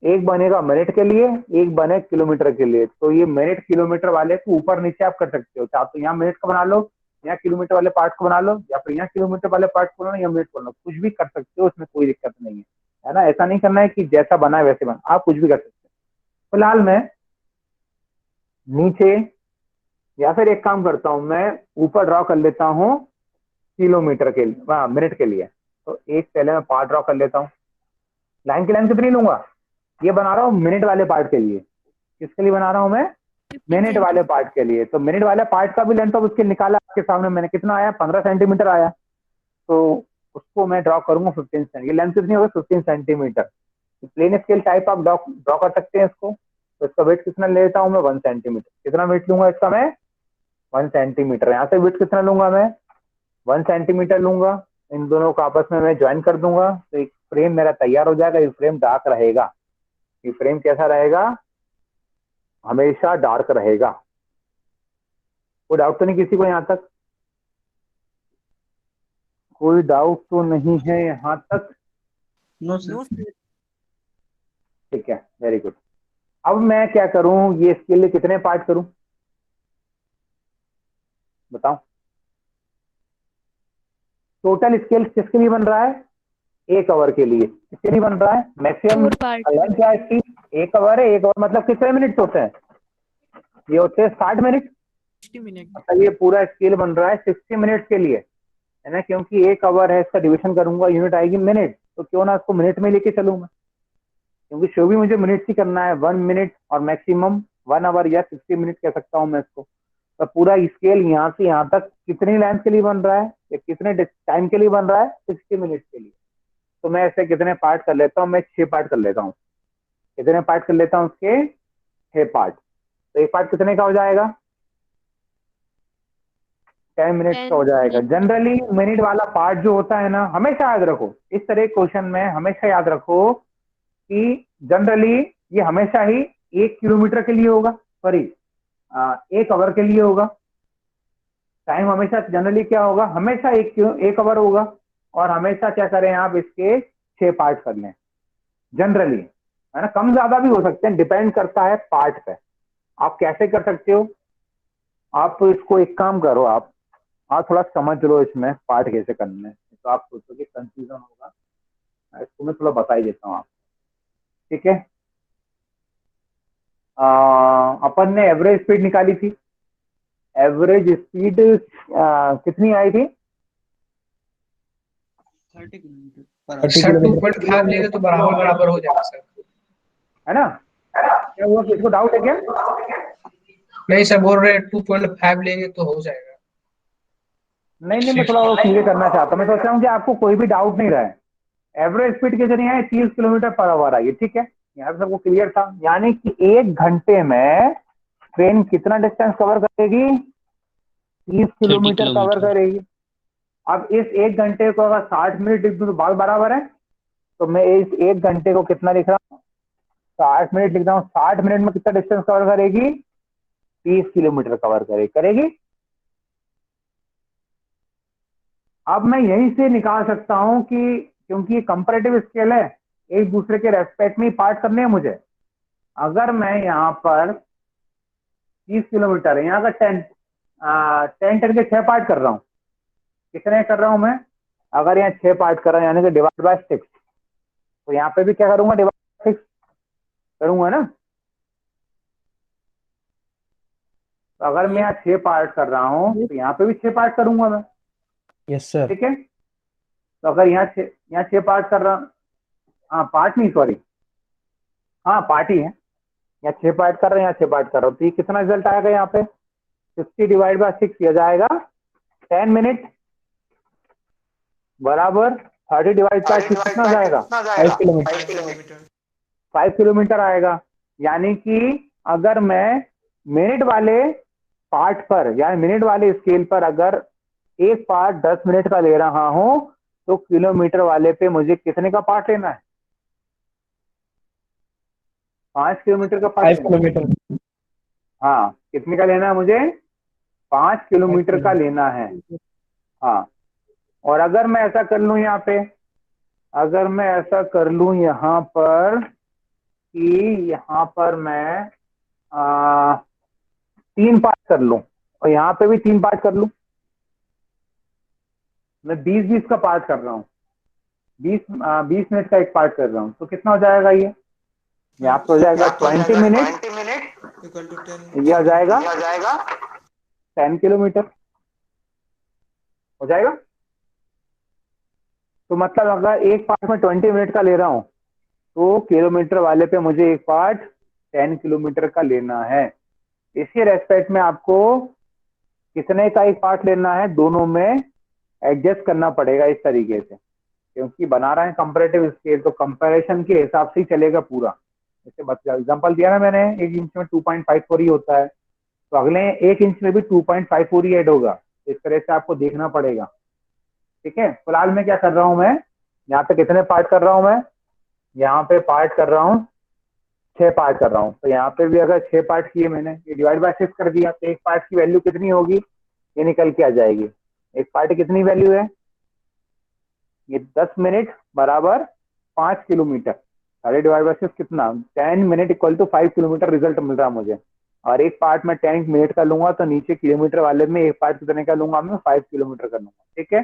एक बनेगा मिनट के लिए, एक बने किलोमीटर के लिए। तो ये मिनट किलोमीटर वाले को ऊपर नीचे आप कर सकते हो, चाहे तो यहाँ मिनट का बना लो, यहाँ किलोमीटर वाले पार्ट को बना लो, या फिर यहाँ किलोमीटर वाले पार्ट को बना लो, या मिनट को बना लो, कुछ भी कर सकते हो, उसमें कोई दिक्कत नहीं है ना। ऐसा नहीं करना है कि जैसा बना है वैसे बना, आप कुछ भी कर सकते हो। फिलहाल मैं नीचे, या फिर एक काम करता हूं, मैं ऊपर ड्रॉ कर लेता हूँ किलोमीटर के लिए, मिनट के लिए। तो एक पहले मैं पार्ट ड्रॉ कर लेता हूँ। लाइन की लाइन कितनी लूंगा, ये बना रहा हूँ मिनट वाले पार्ट के लिए। किसके लिए बना रहा हूँ मैं, 15 मिनट वाले पार्ट के लिए। तो मिनट वाले पार्ट का भी लेंथ ऑफ स्केल निकाला आपके सामने मैंने, कितना आया 15 सेंटीमीटर आया। तो उसको मैं ड्रॉ करूंगा 15 सेंटीमीटर, ये लेंथ कितनी होगी 15 सेंटीमीटर। प्लेन स्केल टाइप आप ड्रॉ कर सकते हैं इसको। तो इसका वेट कितना लेता हूँ मैं 1 सेंटीमीटर, कितना वेट लूंगा इसका मैं 1 सेंटीमीटर। यहाँ से वेट कितना लूंगा मैं 1 सेंटीमीटर लूंगा, इन दोनों को आपस में मैं ज्वाइन कर दूंगा, तो एक फ्रेम मेरा तैयार हो जाएगा। ये फ्रेम डार्क रहेगा, ये फ्रेम कैसा रहेगा, हमेशा डार्क रहेगा। कोई डाउट तो नहीं किसी को यहाँ तक, कोई डाउट तो नहीं है यहाँ तक। No sir. ठीक है, वेरी गुड। अब मैं क्या करूं, ये इसके लिए कितने पार्ट करूं बताओ। टोटल स्केल किसके लिए बन रहा है, 1 आवर के लिए। किसके लिए बन रहा है, मैक्सिमम 4 पार्ट। लेंथ क्या है इसकी, 1 आवर है। 1 आवर मतलब कितने मिनट होते हैं, ये होते हैं 60 मिनट। 60 मिनट। मतलब ये पूरा स्केल बन रहा है 60 मिनट के लिए, है ना। क्योंकि 1 आवर है, इसका डिवीजन करूंगा, यूनिट आएगी मिनट, तो क्यों ना इसको मिनट में लेके चलूं मैं, क्योंकि शो भी मुझे मिनट ही करना है। 1 मिनट और मैक्सिमम 1 आवर या 60 मिनट कह सकता हूँ मैं इसको। तो पूरा स्केल यहाँ से यहाँ तक कितनी लेंथ के लिए बन रहा है, या कितने टाइम के लिए बन रहा है, 60 मिनट के लिए। तो मैं ऐसे कितने पार्ट कर लेता हूँ, मैं 6 पार्ट कर लेता हूँ। कितने पार्ट कर लेता हूँ उसके, 6 पार्ट। तो एक पार्ट कितने का हो जाएगा, 10 मिनट का हो 10 जाएगा। मिनट। जनरली मिनट वाला पार्ट जो होता है ना, हमेशा याद रखो, इस तरह क्वेश्चन में हमेशा याद रखो कि जनरली ये हमेशा ही 1 किलोमीटर के लिए होगा, सॉरी 1 आवर के लिए होगा। टाइम हमेशा जनरली क्या होगा, हमेशा 1 आवर होगा। और हमेशा क्या करें आप, इसके 6 पार्ट कर लें जनरली, है ना। कम ज्यादा भी हो सकते हैं, डिपेंड करता है पार्ट पे। आप कैसे कर सकते हो, आप इसको एक काम करो, आप थोड़ा समझ लो इसमें पार्ट कैसे करने हैं, तो आप सोचोगे कंफ्यूजन होगा, इसको मैं थोड़ा बता ही देता हूँ आप, ठीक है। अपन ने एवरेज स्पीड निकाली थी, एवरेज स्पीड कितनी आई थी, 30 किलोमीटर सर 2.5 लेंगे तो बराबर बराबर हो जाएगा सर। है ना। क्या हुआ, किसको डाउट है क्या, नहीं सर बोल रहे हैं 2.5 लेंगे तो हो जाएगा। नहीं नहीं, मैं थोड़ा और क्लियर करना चाहता हूँ। मैं सोच रहा हूँ कि आपको कोई भी डाउट नहीं रहा है। एवरेज स्पीड कितनी है, 30 किलोमीटर पर आवर आई, ठीक है। यहाँ पे सबको क्लियर था, यानी कि 1 घंटे में ट्रेन कितना डिस्टेंस कवर करेगी, 30 किलोमीटर कवर करेगी। अब इस 1 घंटे को अगर 60 मिनट लिख दूं तो बात बराबर है। तो मैं इस 1 घंटे को कितना लिख रहा हूँ, 60 मिनट लिख रहा हूँ। 60 मिनट में कितना डिस्टेंस कवर करेगी, 30 किलोमीटर कवर करेगी। अब मैं यहीं से निकाल सकता हूं कि क्योंकि ये कंपैरेटिव स्केल है, एक दूसरे के रेस्पेक्ट में पार्ट करने हैं मुझे। अगर मैं यहाँ पर 30 किलोमीटर है, यहाँ का 10 के 6 पार्ट कर रहा हूँ, कितने कर रहा हूँ मैं, अगर यहाँ 6 पार्ट कर रहा हूँ यानी कि डिवाइड बाय 6, तो यहाँ पे भी क्या करूंगा, डिवाइड बाय 6 करूंगा ना। तो अगर मैं यहाँ 6 पार्ट कर रहा हूँ तो यहाँ पे भी 6 पार्ट करूंगा मैं, यस सर। ठीक है। तो अगर यहाँ 6 पार्ट कर रहा हूँ, हाँ पार्ट नहीं सॉरी, हाँ पार्ट ही है, यहाँ 6 पार्ट कर रहे हैं, यहाँ 6 पार्ट कर रहा हूँ। तो ये कितना रिजल्ट आएगा, यहाँ पे 60 डिवाइड बाय 6 किया जाएगा 10 मिनट बराबर 30 डिवाइड बाय 6 कितना जाएगा, 5 किलोमीटर, 5 किलोमीटर आएगा। यानी कि अगर मैं मिनट वाले पार्ट पर या मिनट वाले स्केल पर अगर एक पार्ट 10 मिनट का ले रहा हूं तो किलोमीटर वाले पे मुझे कितने का पार्ट लेना है? 5 किलोमीटर का पार्ट 5 लेना है। किलोमीटर। हाँ, कितने का लेना है मुझे? 5 किलोमीटर का लेना है। हाँ, और अगर मैं ऐसा कर लूं यहाँ पे, अगर मैं ऐसा कर लूं यहाँ पर कि यहाँ पर मैं 3 पार्ट कर लूं और यहाँ पे भी 3 पार्ट कर लूं, मैं 20-20 का पार्ट कर रहा हूँ, 20 मिनट का एक पार्ट कर रहा हूँ, तो कितना हो जाएगा ये? यहाँ पे हो जाएगा 20 मिनट, इक्वल टू 10 ये हो जाएगा 10 किलोमीटर हो जाएगा। तो मतलब अगर एक पार्ट में 20 मिनट का ले रहा हूँ तो किलोमीटर वाले पे मुझे एक पार्ट 10 किलोमीटर का लेना है। इसी रेस्पेक्ट में आपको कितने का एक पार्ट लेना है, दोनों में एडजस्ट करना पड़ेगा इस तरीके से, क्योंकि बना रहे हैं कंपैरेटिव स्केल, तो कंपैरिजन के हिसाब से ही चलेगा पूरा। जैसे बच्चा एग्जांपल दिया ना मैंने, 1 इंच में 2.54 ही होता है, तो अगले 1 इंच में भी 2.54 ही ऐड होगा। इस तरह से आपको देखना पड़ेगा। ठीक है, फिलहाल मैं क्या कर रहा हूं, मैं यहाँ पे कितने पार्ट कर रहा हूं, मैं यहाँ पे पार्ट कर रहा हूँ 6 पार्ट कर रहा हूँ। तो यहाँ पे भी अगर 6 पार्ट किए मैंने, ये डिवाइड बाय 6 कर दिया, तो एक पार्ट की वैल्यू कितनी होगी, ये निकल के आ जाएगी। एक पार्ट की कितनी वैल्यू है, ये 10 मिनट बराबर 5 किलोमीटर, सारे डिवाइड बाय 6 कितना, 10 minute equal to 5 kilometre result मिल रहा है मुझे। और एक पार्ट में 10 मिनट का लूंगा तो नीचे किलोमीटर वाले में एक पार्ट कितने का लूंगा, मैं 5 किलोमीटर का लूंगा। ठीक है,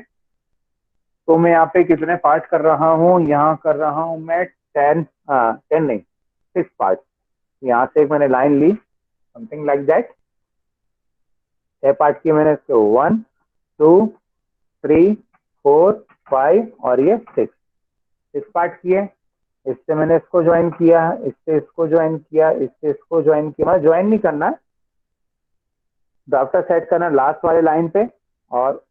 तो मैं यहाँ पे कितने पार्ट कर रहा हूँ, यहाँ कर रहा हूँ मैं 10 नहीं 6 पार्ट। यहाँ से एक मैंने लाइन ली, समथिंग लाइक दैट, 6 पार्ट किए मैंने इसके, 1 2 3 4 5 और ये 6 पार्ट किए। इससे मैंने इसको ज्वाइन किया, इससे इसको ज्वाइन किया, इससे इसको ज्वाइन किया, मतलब ज्वाइन नहीं करना, ड्राफ्टर सेट करना लास्ट वाले लाइन पे, और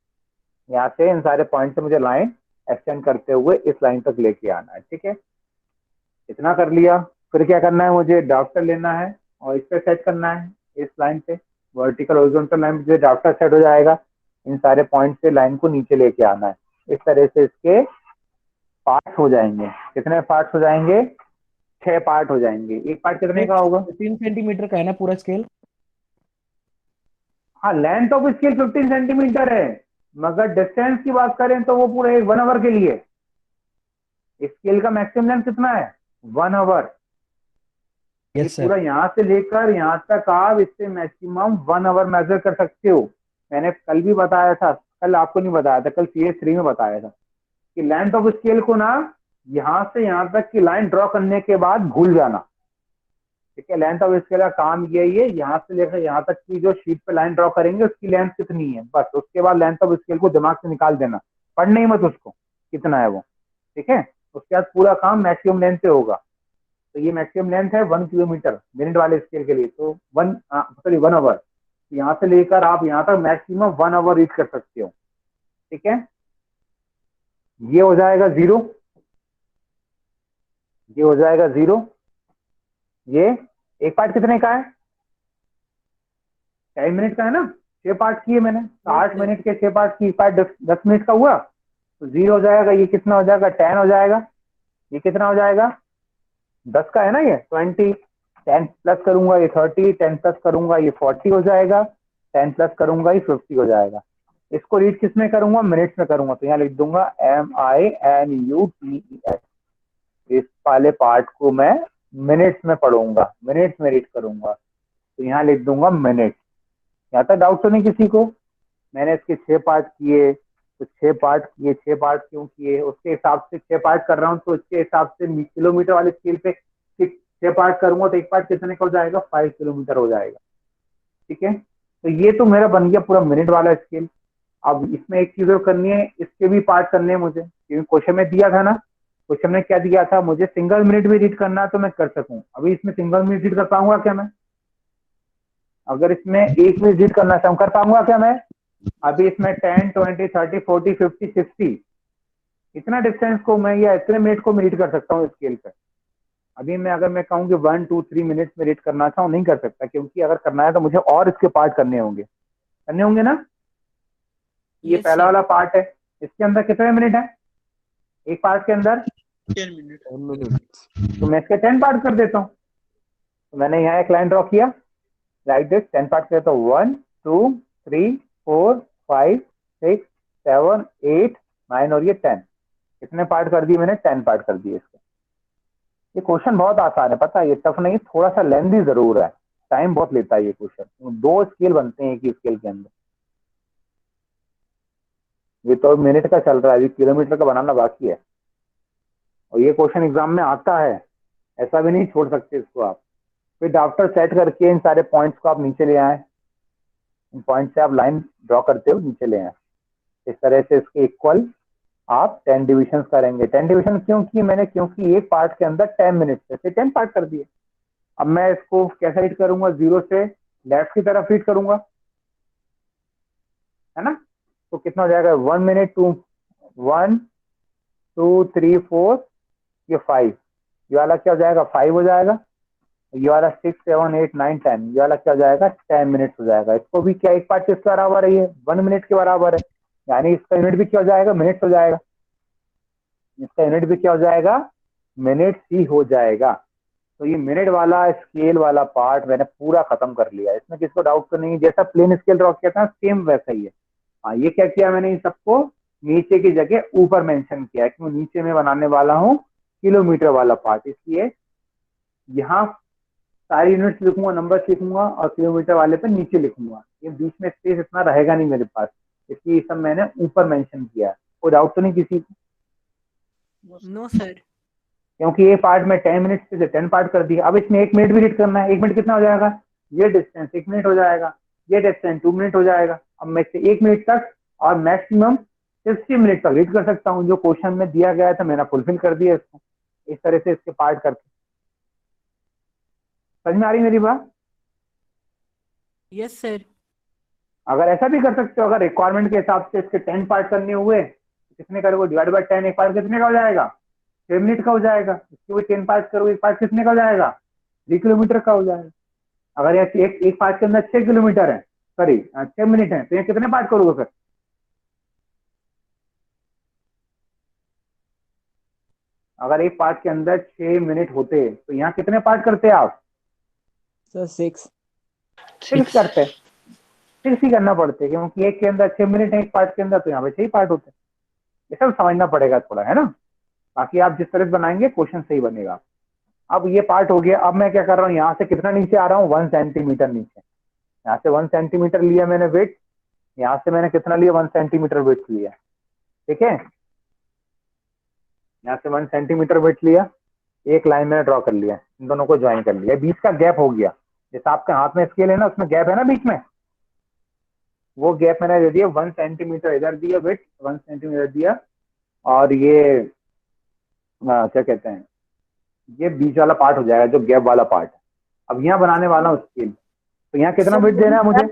यहाँ से इन सारे पॉइंट से मुझे लाइन एक्सटेंड करते हुए इस लाइन तक लेके आना है। ठीक है, इतना कर लिया, फिर क्या करना है, मुझे ड्राफ्टर लेना है और इस पे सेट करना है, इस लाइन पे वर्टिकल हॉरिजॉन्टल लाइन पे ड्राफ्टर सेट हो जाएगा, इन सारे पॉइंट से लाइन को नीचे लेके आना है। इस तरह से इसके पार्ट्स हो जाएंगे। कितने पार्ट्स हो जाएंगे, 6 पार्ट हो जाएंगे। एक पार्ट कितने का होगा, 15 सेंटीमीटर का है ना पूरा स्केल? हाँ, लेंथ ऑफ स्केल 15 सेंटीमीटर है, मगर डिस्टेंस की बात करें तो वो पूरे 1 आवर के लिए। स्केल का मैक्सिमम लेंथ कितना है, 1 आवर। ये यस पूरा सर। यहाँ से लेकर यहाँ तक आप इससे मैक्सिमम 1 आवर मेजर कर सकते हो। मैंने कल भी बताया था, कल आपको नहीं बताया था, कल CS3 में बताया था कि लेंथ ऑफ स्केल को ना यहाँ से यहाँ तक की लाइन ड्रॉ करने के बाद भूल जाना। ठीक है, लेंथ ऑफ स्केल का काम यही है, यहाँ से लेकर यहाँ तक की जो शीट पे लाइन ड्रॉ करेंगे उसकी लेंथ कितनी है, बस उसके बाद लेंथ ऑफ स्केल को दिमाग से निकाल देना, पढ़ना ही मत उसको कितना है वो। ठीक है, उसके बाद पूरा काम मैक्सिमम लेंथ से होगा। तो ये मैक्सिमम लेंथ है 1 किलोमीटर मिनट वाले स्केल के लिए, तो 1 आवर, यहाँ से लेकर आप यहाँ तक मैक्सिमम 1 आवर रीच कर सकते हो। ठीक है, ये हो जाएगा 0, ये हो जाएगा 0। ये एक पार्ट कितने का है, 10 मिनट का है ना, 6 पार्ट किए मैंने, तो 8 मिनट के 6 पार्ट की, पार्ट 10 मिनट का हुआ, तो 0 हो जाएगा। ये कितना हो जाएगा, 10 हो जाएगा। ये कितना हो जाएगा, 10 का है ना ये 20, 10 प्लस करूंगा ये 30, 10 प्लस करूंगा ये 40 हो जाएगा, 10 प्लस करूंगा ये 50 हो जाएगा। इसको रीड किस में करूंगा, मिनट्स में करूंगा, तो यहाँ लिख दूंगा MINUTES। इस वाले पार्ट को मैं मिनट्स में पढ़ूंगा, मिनट्स में रीड करूंगा, तो यहाँ लिख दूंगा मिनट। यहाँ तक डाउट तो नहीं किसी को? मैंने इसके 6 पार्ट किए, तो 6 पार्ट किए, 6 पार्ट क्यों किए, उसके हिसाब से 6 पार्ट कर रहा हूँ, तो उसके हिसाब से किलोमीटर वाले स्केल पे 6 पार्ट करूंगा, तो एक पार्ट कितने का हो जाएगा, 5 किलोमीटर हो जाएगा। ठीक है, तो ये तो मेरा बन गया पूरा मिनट वाला स्केल। अब इसमें एक चीज और करनी है, इसके भी पार्ट करने हैं मुझे, क्योंकि क्वेश्चन में दिया था ना, क्वेश्चन में क्या दिया था, मुझे सिंगल मिनट में रीड करना है तो मैं कर सकूं। अभी इसमें सिंगल मिनट रीड कर पाऊंगा क्या मैं, अगर इसमें 1 मिनट रीड करना चाहूँ कर पाऊंगा क्या मैं? अभी इसमें 10 20 30 40 50 60 इतना डिस्टेंस को मैं, या इतने मिनट को मैं रीड कर सकता हूँ स्केल पे। अभी मैं अगर मैं कहूँ कि 1 2 3 मिनट में रीड करना चाहूँ, नहीं कर सकता, क्योंकि अगर करना है तो मुझे और इसके पार्ट करने होंगे ना। ये Yes, पहला sir. वाला पार्ट है, इसके अंदर कितने मिनट है, एक पार्ट के अंदर 10 मिनट। तो मैं इसके 10 पार्ट कर देता हूँ। तो मैंने यहाँ एक लाइन ड्रॉ किया, राइट दिस 10 पार्ट करता हूँ, 1 2 3 4 5 6 7 8 9 और ये 10। कितने पार्ट कर दिए मैंने? 10 पार्ट कर दिए इसके। ये क्वेश्चन बहुत आसान है, पता है, ये टफ नहीं, थोड़ा सा लेंथी जरूर है, टाइम बहुत लेता है ये क्वेश्चन। 2 स्केल बनते हैं एक ही स्केल के अंदर। ये तो मिनट का चल रहा है, अभी किलोमीटर का बनाना बाकी है। और ये क्वेश्चन एग्जाम में आता है, ऐसा भी नहीं छोड़ सकते इसको आप। फिर डॉक्टर सेट करके इन सारे पॉइंट्स को आप नीचे ले आए, इन पॉइंट से आप लाइन ड्रॉ करते हो नीचे ले आए। इस तरह से इसके इक्वल आप 10 डिविजन करेंगे। 10 डिविजन क्यों किए मैंने? क्योंकि एक पार्ट के अंदर 10 मिनट से 10 पार्ट कर दिए। अब मैं इसको कैसे रीड करूंगा? 0 से लेफ्ट की तरफ रीड करूंगा, है ना? तो कितना हो जाएगा? 1 मिनट 2 1 2 3 4 ये 5, ये वाला क्या हो जाएगा? 5 हो जाएगा। ये वाला 6 7 8 9 10, ये वाला क्या हो जाएगा? 10 मिनट हो जाएगा। इसको भी क्या एक पार्ट किसके बराबर है? ये 1 मिनट के बराबर है, यानी इसका यूनिट भी क्या हो जाएगा? मिनट हो जाएगा। इसका यूनिट भी क्या हो जाएगा? मिनट ही हो जाएगा। तो ये मिनट वाला स्केल वाला पार्ट मैंने पूरा खत्म कर लिया। इसमें किसको डाउट तो नहीं? जैसा प्लेन स्केल ड्रॉ किया था सेम वैसा ही है। हाँ, ये क्या किया मैंने? इन सबको नीचे की जगह ऊपर मेंशन किया है, क्यों? नीचे में बनाने वाला हूँ किलोमीटर वाला पार्ट, इसलिए यहाँ सारी यूनिट्स लिखूंगा, नंबर्स लिखूंगा और किलोमीटर वाले पे नीचे लिखूंगा। ये बीच में स्पेस इतना रहेगा नहीं मेरे पास, इसलिए ये सब मैंने ऊपर मेंशन किया है। कोई डाउट तो नहीं किसी को? No sir. क्योंकि ये पार्ट में 10 मिनट से 10 पार्ट कर दिया। अब इसमें 1 मिनट भी रीड करना है। 1 मिनट कितना हो जाएगा? ये डिस्टेंस 1 मिनट हो जाएगा, ये डिस्टेंस 2 मिनट हो जाएगा। अब मैं से 1 मिनट तक और मैक्सिमम 60 मिनट तक रीड कर सकता हूँ। जो क्वेश्चन में दिया गया था मैंने फुलफिल कर दिया इसको, इस तरह से इसके पार्ट करके। समझ में आ रही मेरी बात? Yes sir. अगर ऐसा भी कर सकते हो, अगर रिक्वायरमेंट के हिसाब से इसके 10 पार्ट करने हुए तो कितने करोगे? डिवाइड बाय 10, एक पार्ट कितने का हो जाएगा? 6 मिनट का हो जाएगा। इसके भी 10 पार्ट करोगे, एक पार्ट कितने का हो जाएगा? 3 किलोमीटर का हो जाएगा। अगर ये एक पार्ट के अंदर 6 किलोमीटर है, सॉरी 6 मिनट है, तो ये कितने पार्ट करोगे फिर? अगर एक पार्ट के अंदर 6 मिनट होते तो यहाँ कितने पार्ट करते आप? सर 6। 6 करते, 6 ही करना पड़ते, क्योंकि एक के अंदर 6 मिनट है एक पार्ट के अंदर, तो यहाँ पे 6 पार्ट होते हैं। ये सब समझना पड़ेगा थोड़ा, है ना? बाकी आप जिस तरह से बनाएंगे क्वेश्चन सही बनेगा। अब ये पार्ट हो गया। अब मैं क्या कर रहा हूँ? यहाँ से कितना नीचे आ रहा हूँ? 1 सेंटीमीटर नीचे। यहाँ से 1 सेंटीमीटर लिया मैंने वेट, यहाँ से मैंने कितना लिया? 1 सेंटीमीटर वेट लिया, ठीक है? यहाँ से 1 सेंटीमीटर वेट लिया, एक लाइन मैंने ड्रॉ कर लिया, इन दोनों को ज्वाइन कर लिया। बीच का गैप हो गया, जैसे आपके हाथ में स्केल है ना, उसमें गैप है ना बीच में, वो गैप मैंने दे दिया 1 सेंटीमीटर इधर दिया, वेट 1 सेंटीमीटर दिया। और ये क्या कहते हैं, ये बीच वाला पार्ट हो जाएगा जो गैप वाला पार्ट। अब यहाँ बनाने वाला हूँ स्केल, तो यहाँ कितना बिट देना है मुझे?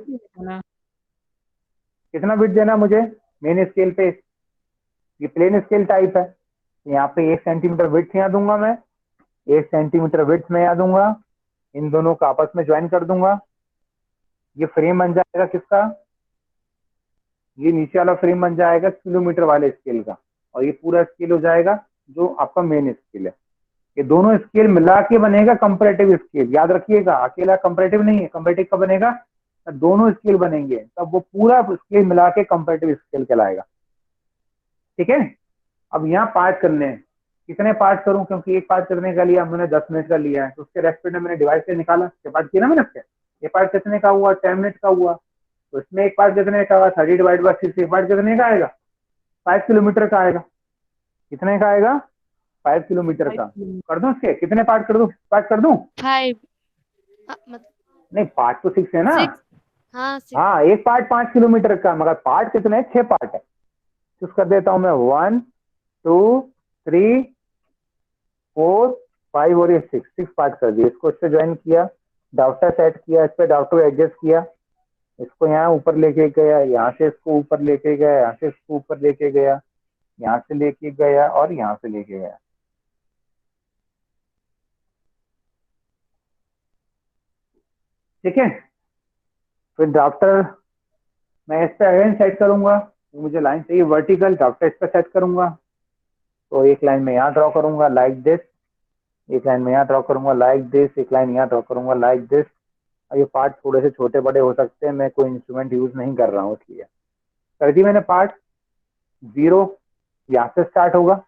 कितना बिट देना है मुझे मेन स्केल पे? ये प्लेन स्केल टाइप है, यहाँ पे 1 सेंटीमीटर विड्थ यहाँ दूंगा मैं, 1 सेंटीमीटर विड्थ में यहाँ दूंगा, इन दोनों को आपस में ज्वाइन कर दूंगा। ये फ्रेम बन जाएगा किसका? ये नीचे वाला फ्रेम बन जाएगा किलोमीटर वाले स्केल का, और ये पूरा स्केल हो जाएगा जो आपका मेन स्केल है। ये दोनों स्केल मिला के बनेगा कंपैरेटिव स्केल। याद रखिएगा, अकेला कंपैरेटिव नहीं है। कंपैरेटिव कब बनेगा? दोनों स्केल बनेंगे, तब वो पूरा स्केल मिला के कंपैरेटिव स्केल कहलाएगा, ठीक है? अब यहाँ पार्ट करने हैं, कितने पार्ट करूं? क्योंकि एक पार्ट करने का लिया हमने 10 मिनट का लिया है, तो उसके रेस्पेक्ट में मैंने डिवाइड से निकाला, पार्ट किया ना मैंने इसके। ये पार्ट कितने का हुआ? 10 मिनट का हुआ। तो इसमें एक पार्ट कितने का हुआ? 30 डिवाइड बाय 6, एक पार्ट कितने का आएगा? 5 किलोमीटर का आएगा। कितने का आएगा? 5 किलोमीटर का। कर दूं इसके कितने पार्ट कर दूं? पार्ट कर दूं? 5 नहीं, पार्ट तो 6 है ना। 6। हाँ 6। हाँ, एक पार्ट 5 किलोमीटर का, मगर पार्ट कितने हैं? 6 पार्ट है। चूज कर देता हूं मैं 1 2 3 4 5 और ये 6 पार्ट कर दिए। इसको इससे ज्वाइन किया, डाउटर सेट किया, इस पे डाउटर एडजस्ट किया, इसको यहाँ ऊपर लेके गया, यहाँ से इसको ऊपर लेके गया, यहाँ से इसको ऊपर लेके गया, यहाँ से लेके गया और यहाँ से लेके गया। ठीक है? फिर ड्राफ्टर मैं इस पे अगेन सेट करूंगा, मुझे लाइन चाहिए वर्टिकल, ड्राफ्टर इस पे सेट करूंगा, तो एक लाइन में यहाँ ड्रॉ करूंगा लाइक दिस, एक लाइन में यहाँ ड्रॉ करूंगा लाइक दिस, एक लाइन यहाँ ड्रॉ करूंगा लाइक दिस। ये पार्ट थोड़े से छोटे बड़े हो सकते हैं, मैं कोई इंस्ट्रूमेंट यूज नहीं कर रहा हूँ इसलिए कर दी मैंने पार्ट। 0 यहाँ से स्टार्ट होगा।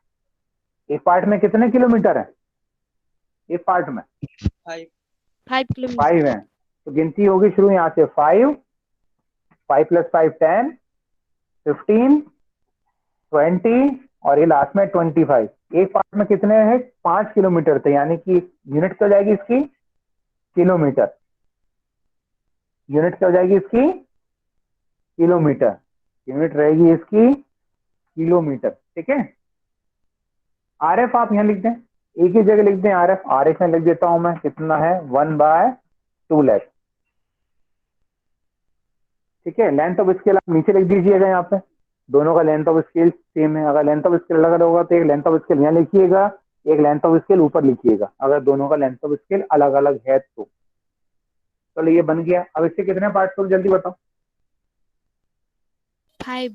एक पार्ट में कितने किलोमीटर है? एक पार्ट में 5 किलोमीटर। 5 है, तो गिनती होगी शुरू यहाँ से 5, 5 + 5 10, 15, 20 और ये लास्ट में 25। एक पार्ट में कितने हैं? 5 किलोमीटर थे, यानी कि यूनिट क्या हो जाएगी इसकी? किलोमीटर। यूनिट क्या हो जाएगी इसकी? किलोमीटर। यूनिट रहेगी इसकी किलोमीटर। ठीक है। RF आप यहाँ लिख दें, एक ही जगह लिख दें RF। RF में लिख देता हूं मैं, कितना है? 1/2 लाख। ठीक है। लेंथ ऑफ स्केल आप नीचे लिख दीजिएगा यहाँ पे, दोनों का लेंथ ऑफ स्केल सेम है। अगर लेंथ ऑफ स्केल अलग अलग होगा तो एक लेंथ ऑफ स्केल यहाँ लिखिएगा, एक लेंथ ऑफ स्केल ऊपर लिखिएगा, अगर दोनों का लेंथ ऑफ स्केल अलग अलग है तो। चलो ये बन गया। अब इससे कितने पार्ट तो जल्दी बताओ। 5।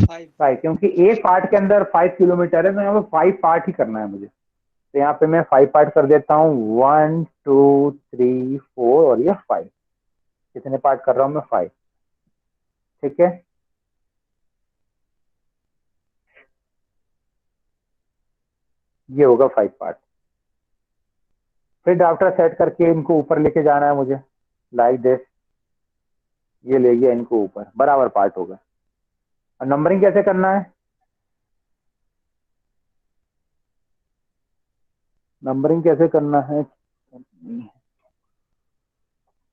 5, क्योंकि एक पार्ट के अंदर 5 किलोमीटर है, तो यहाँ पे 5 पार्ट ही करना है मुझे। तो यहाँ पे मैं 5 पार्ट कर देता हूँ, 1 2 3 4 और ये 5। कितने पार्ट कर रहा हूँ मैं? 5। ठीक है। ये होगा 5 पार्ट। फिर ड्राफ्टर सेट करके इनको ऊपर लेके जाना है मुझे लाइक दिस। ये ले गया इनको ऊपर, बराबर पार्ट हो गए। और नंबरिंग कैसे करना है? नंबरिंग कैसे करना है?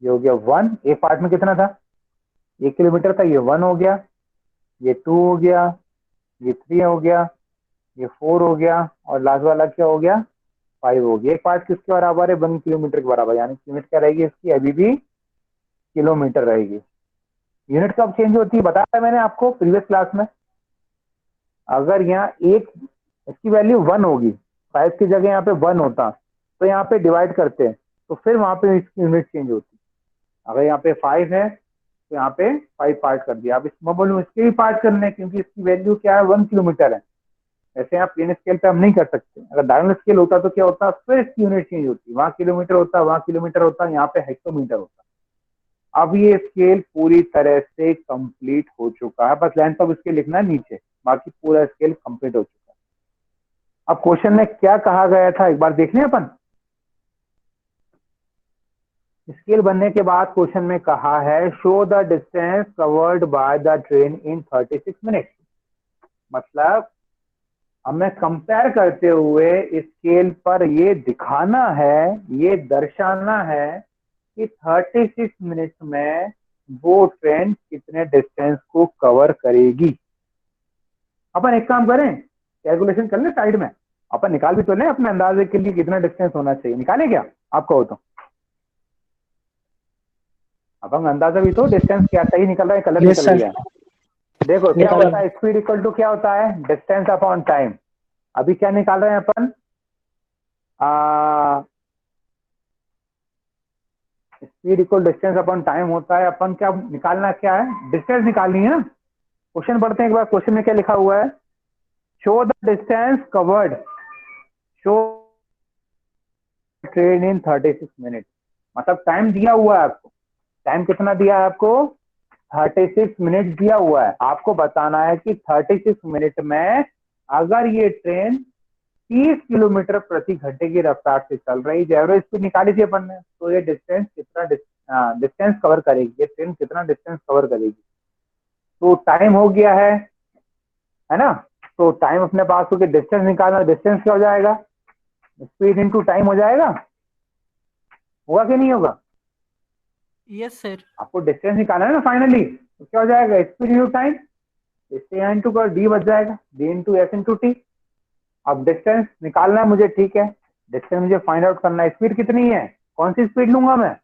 ये हो गया 1। एक पार्ट में कितना था? 1 किलोमीटर था, ये 1 हो गया, ये 2 हो गया, ये 3 हो गया, ये 4 हो गया और लास्ट वाला क्या हो गया? 5 हो गया। एक पार्ट किसके बराबर है? 1 किलोमीटर के बराबर, यानी यूनिट क्या रहेगी इसकी? अभी भी किलोमीटर रहेगी। यूनिट कब चेंज होती है बताया मैंने आपको प्रीवियस क्लास में। अगर यहाँ एक इसकी वैल्यू 1 होगी, 5 की जगह यहाँ पे 1 होता, तो यहाँ पे डिवाइड करते हैं, तो फिर वहां पे इसकी यूनिट चेंज होती। अगर यहाँ पे 5 है तो यहाँ पे 5 पार्ट कर दिया। अब मैं बोलूँ इसके भी पार्ट करने, क्योंकि इसकी वैल्यू क्या है? 1 किलोमीटर है। ऐसे आप प्लेन स्केल पे हम नहीं कर सकते। अगर डायगोनल स्केल होता तो क्या होता? फिर इसकी यूनिट चेंज होती, वहां किलोमीटर होता, वहां किलोमीटर होता, यहाँ पे हेक्टोमीटर होता। अब ये स्केल पूरी तरह से कंप्लीट हो चुका है, बस लेंथ ऑफ स्केल लिखना है नीचे, बाकी पूरा स्केल कंप्लीट हो चुका है। अब क्वेश्चन में क्या कहा गया था एक बार देख लें अपन। स्केल बनने के बाद क्वेश्चन में कहा है show the distance covered by the train in 36 minute. मतलब हमें कंपेयर करते हुए स्केल पर ये दिखाना है, ये दर्शाना है कि 36 मिनट में वो ट्रेन कितने डिस्टेंस को कवर करेगी। अपन एक काम करें, कैलकुलेशन कर ले साइड में, अपन निकाल भी तो लें अपने अंदाजे के लिए कितना डिस्टेंस होना चाहिए। निकालें क्या आप कहो तो? अपन अंदाजा भी तो डिस्टेंस क्या सही निकल रहा है, कलर Yes, निकल sir. गया। देखो क्या निकाला। होता है, स्पीड इक्वल टू क्या होता है? Distance upon time. अभी क्या निकाल रहे हैं अपन? Speed equal distance upon time होता है। अपन क्या निकालना, क्या है? डिस्टेंस निकालनी है ना। क्वेश्चन पढ़ते हैं एक बार, क्वेश्चन में क्या लिखा हुआ है? Show the distance covered, show train in 36 minute. मतलब टाइम दिया हुआ है आपको। टाइम कितना दिया है आपको? 36 मिनट दिया हुआ है। आपको बताना है कि 36 मिनट में अगर ये ट्रेन 30 किलोमीटर प्रति घंटे की रफ्तार से चल रही, एवरेज स्पीड निकाली थी अपन ने, तो ये डिस्टेंस कितना डिस्टेंस कवर करेगी, ये ट्रेन कितना डिस्टेंस कवर करेगी। तो टाइम हो गया है ना। तो टाइम अपने पास हो, डिस्टेंस निकालना, डिस्टेंस क्या हो जाएगा? स्पीड इनटू टाइम हो जाएगा। होगा कि नहीं होगा? Yes sir. आपको डिस्टेंस निकालना है ना फाइनली, तो क्या हो जाएगा? Speed into time. इससे यहाँ इंटू कर डी बच जाएगा, D into S into T. अब डिस्टेंस निकालना है मुझे, ठीक है। डिस्टेंस मुझे फाइंड आउट करना है। स्पीड कितनी है? कौन सी स्पीड लूंगा मैं?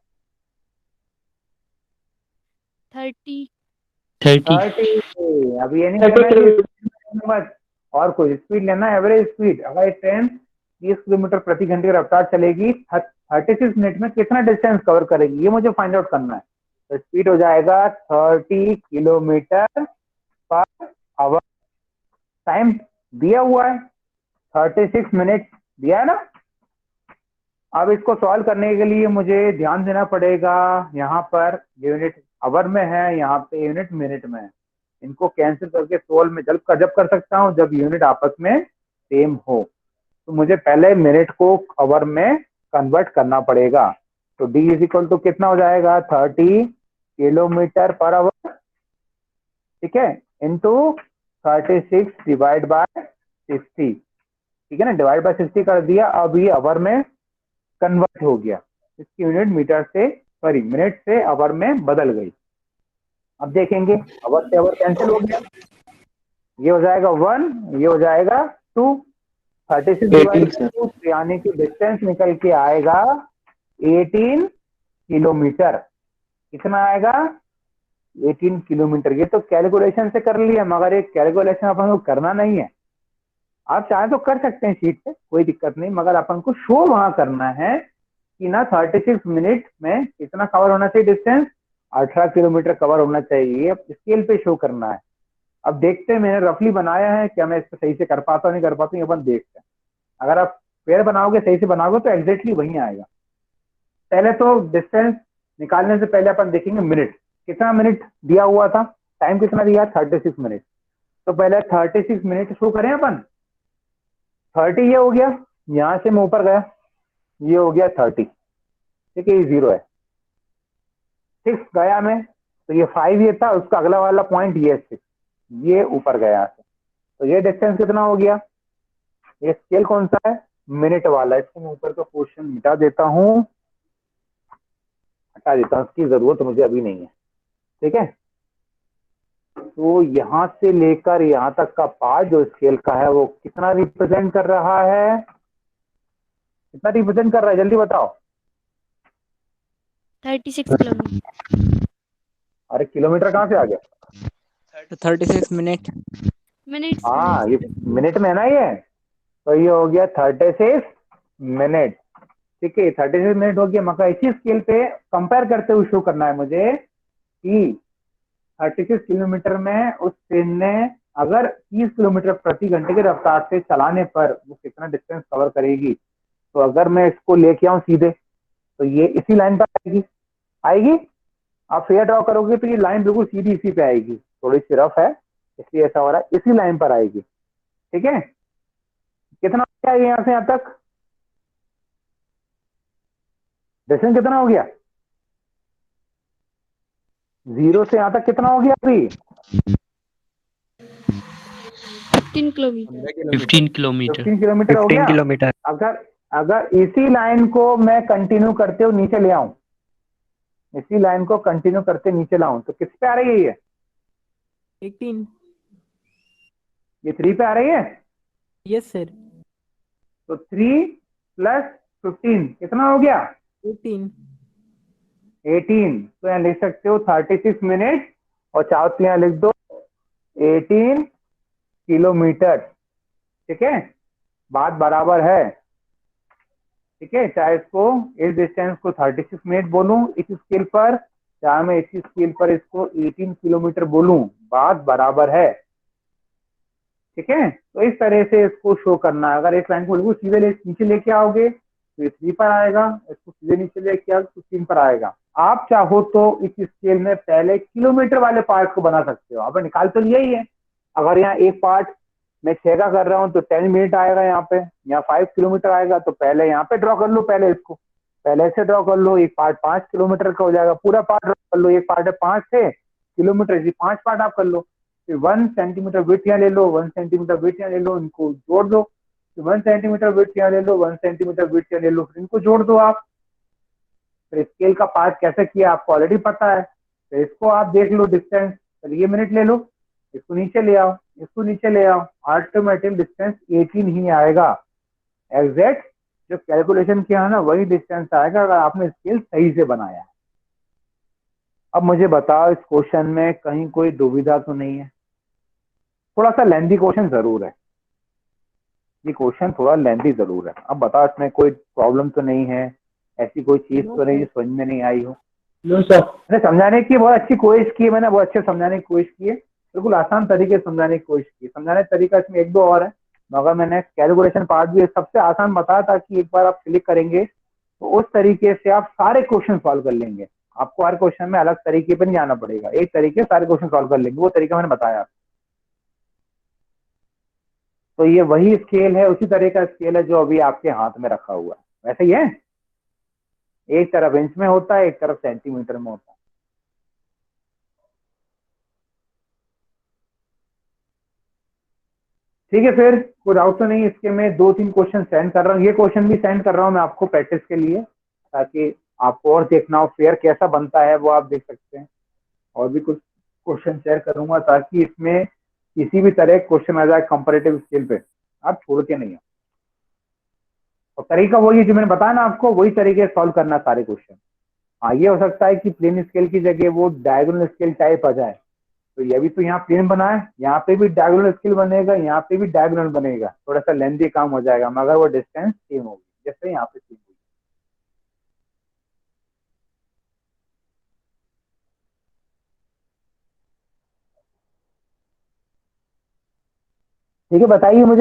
30। 30। अब ये नहीं करना है कि बस और कोई स्पीड लेना है, एवरेज स्पीड। अगर ट्रेन 30 किलोमीटर प्रति घंटे की रफ्तार चलेगी, 36 मिनट में कितना डिस्टेंस कवर करेगी, ये मुझे फाइंड आउट करना है। तो स्पीड हो जाएगा 30 किलोमीटर पर आवर। टाइम दिया हुआ है, 36 मिनट दिया है ना। अब इसको सॉल्व करने के लिए मुझे ध्यान देना पड़ेगा, यहाँ पर यूनिट आवर में है, यहाँ पे यूनिट मिनट में है। इनको कैंसिल करके सोल्व में जब कर सकता हूँ जब यूनिट आपस में सेम हो। तो मुझे पहले मिनट को आवर में कन्वर्ट करना पड़ेगा। तो डी इज इक्वल टू कितना हो जाएगा, 30 किलोमीटर पर आवर, ठीक है, इंटू 36 डिवाइड बाय 60, ठीक है ना, डिवाइड बाय 60 कर दिया। अब ये आवर में कन्वर्ट हो गया, इसकी यूनिट मीटर से सॉरी मिनट से आवर में बदल गई। अब देखेंगे आवर से आवर कैंसिल हो गया, ये हो जाएगा 1, ये हो जाएगा 2, 36 डिवाइड 2 यानी कि डिस्टेंस निकल के आएगा 18 किलोमीटर। कितना आएगा, 18 किलोमीटर। ये तो कैलकुलेशन से कर लिया, मगर एक कैलकुलेशन अपन को करना नहीं है। आप चाहे तो कर सकते हैं शीट पे, कोई दिक्कत नहीं, मगर अपन को शो वहां करना है कि ना 36 मिनट में कितना कवर होना चाहिए डिस्टेंस, 18 किलोमीटर कवर होना चाहिए। अब स्केल पे शो करना है। अब देखते हैं, मैंने रफली बनाया है, क्या मैं इसको सही से कर पाता हूँ नहीं कर पाता हूँ, अपन देखते हैं। अगर आप पेड़ बनाओगे, सही से बनाओगे तो एग्जैक्टली वही आएगा। पहले तो डिस्टेंस निकालने से पहले अपन देखेंगे मिनट, कितना मिनट दिया हुआ था, टाइम कितना दिया, 36 मिनट। तो पहले 36 मिनट शो करें अपन। 30 ये हो गया, यहां से मैं ऊपर गया, ये हो गया 30, ठीक है, ये 0 है। 6 गया मैं, तो ये 5 ये था, उसका अगला वाला पॉइंट ये 6, ये ऊपर गया से। तो ये डिस्टेंस कितना हो गया, ये स्केल कौन सा है, मिनट वाला। इसको मैं ऊपर का पोर्शन मिटा देता हूँ, हटा देता हूँ, इसकी जरूरत तो मुझे अभी नहीं है, ठीक है। तो यहां से लेकर यहां तक का पार्ट जो स्केल का है वो कितना रिप्रेजेंट कर रहा है, कितना रिप्रेजेंट कर रहा है, जल्दी बताओ। 36 किलोमीटर। अरे किलोमीटर कहाँ से आ गया, 36 मिनट। मिनट्स हाँ ये मिनट में है ना ये, तो ये हो गया 36 मिनट, ठीक है। 36 मिनट हो गया, मगर इसी स्केल पे कंपेयर करते हुए शो करना है मुझे कि 36 किलोमीटर में उस ट्रेन ने अगर 30 किलोमीटर प्रति घंटे की रफ्तार से चलाने पर वो कितना डिस्टेंस कवर करेगी। तो अगर मैं इसको लेके आऊं सीधे, तो ये इसी लाइन पर आएगी, आएगी। आप फेयर ड्रॉ करोगे तो ये लाइन बिल्कुल सीधी इसी पे आएगी, थोड़ी सी रफ है इसलिए ऐसा हो रहा है, इसी लाइन पर आएगी, ठीक है। कितना हो गया यहाँ से यहाँ तक, डिस्टेंस कितना हो गया, 0 से यहाँ तक कितना हो गया अभी, 15 किलोमीटर। 15 किलोमीटर। 15 किलोमीटर हो गया। 15 किलोमीटर। अगर इसी लाइन को मैं कंटिन्यू करते हुए नीचे ले आऊं, इसी लाइन को कंटिन्यू करते नीचे लाऊं, तो किस पे आ रही है ये, 18। ये 3 पे आ रही है। Yes sir. तो 3 + 15 कितना हो गया, 18। 18। तो यहाँ लिख सकते हो 36 मिनट, और चाहो तो यहाँ लिख दो 18 किलोमीटर, ठीक है, बात बराबर है, ठीक है। चाहे इसको इस डिस्टेंस को 36 मिनट बोलूं इस स्केल पर, चाहे मैं इस स्केल पर इसको 18 किलोमीटर बोलूं, बात बराबर है, ठीक है। तो इस तरह से इसको शो करना है। अगर इस लाइन को बिल्कुल सीधे नीचे लेके आओगे तो ये 3 पर आएगा, इसको सीधे नीचे लेके आओगे तो 3 पर आएगा। आप चाहो तो इस स्केल में पहले किलोमीटर वाले पार्ट को बना सकते हो, आपने निकाल तो लिया ही है। अगर यहाँ एक पार्ट मैं 6 का कर रहा हूँ तो 10 मिनट आएगा, यहाँ पे यहाँ 5 किलोमीटर आएगा, तो पहले यहाँ पे ड्रॉ कर लो, पहले इसको पहले से ड्रॉ कर लो। एक पार्ट 5 किलोमीटर का हो जाएगा, पूरा पार्ट ड्रॉ कर लो। एक पार्ट है 5 से किलोमीटर, इसी 5 पार्ट आप कर लो। फिर 1 सेंटीमीटर विड्थ यहाँ ले लो, 1 सेंटीमीटर विड्थ यहाँ ले लो, इनको जोड़ दो। फिर 1 सेंटीमीटर विड्थ यहाँ ले लो, 1 सेंटीमीटर विड्थ यहाँ ले लो, फिर इनको जोड़ दो आप। फिर स्केल का पार्ट कैसे किया आपको ऑलरेडी पता है, फिर इसको आप देख लो डिस्टेंस, चलिए ये मिनट ले लो, इसको नीचे ले आओ, इसको नीचे ले आओ, ऑटोमेटिक डिस्टेंस 18 ही आएगा। एग्जैक्ट जो कैलकुलेशन किया है ना वही डिस्टेंस आएगा, अगर आपने स्केल सही से बनाया है। अब मुझे बताओ इस क्वेश्चन में कहीं कोई दुविधा तो नहीं है, थोड़ा सा लेंथी क्वेश्चन जरूर है, ये क्वेश्चन थोड़ा लेंथी जरूर है। अब बताओ इसमें कोई प्रॉब्लम तो नहीं है, ऐसी कोई चीज तो नहीं जो समझ में नहीं आई हो। No sir. मैंने समझाने की बहुत अच्छी कोशिश की है, मैंने बहुत अच्छे समझाने की कोशिश की है, बिल्कुल आसान तरीके से समझाने की कोशिश की। समझाने का तरीका इसमें एक दो और है, मगर मैंने कैलकुलेशन पार्ट भी सबसे आसान बताया था कि एक बार आप क्लिक करेंगे तो उस तरीके से आप सारे क्वेश्चन सॉल्व कर लेंगे। आपको हर क्वेश्चन में अलग तरीके पर नहीं जाना पड़ेगा, एक तरीके से सारे क्वेश्चन सॉल्व कर लेंगे, वो तरीका मैंने बताया। तो ये वही स्केल है, उसी तरह का स्केल है जो अभी आपके हाथ में रखा हुआ है, वैसे ही है। एक तरफ इंच में होता है, एक तरफ सेंटीमीटर में होता है। ठीक है, फिर कोई डाउट तो नहीं इसके। मैं 2-3 क्वेश्चन सेंड कर रहा हूँ, ये क्वेश्चन भी सेंड कर रहा हूँ मैं आपको प्रैक्टिस के लिए, ताकि आपको और देखना हो फेयर कैसा बनता है वो आप देख सकते हैं। और भी कुछ क्वेश्चन शेयर करूंगा ताकि इसमें किसी भी तरह क्वेश्चन आ जाए कंपैरेटिव स्केल पे, आप छोड़ के नहीं है। और तरीका वही है जो मैंने बताया ना आपको, वही तरीके से सॉल्व करना सारे क्वेश्चन। हाँ, ये हो सकता है कि प्लेन स्केल की जगह वो डायगोनल स्केल टाइप आ जाए, तो ये भी तो यहाँ प्लेन बना है, यहाँ पे भी डायगोनल स्केल बनेगा, यहाँ पे भी डायगोनल बनेगा, थोड़ा सा लेंथी काम हो जाएगा, मगर वो डिस्टेंस सेम होगी जैसे यहाँ पे सेम होगी। ठीक है, बताइए मुझे।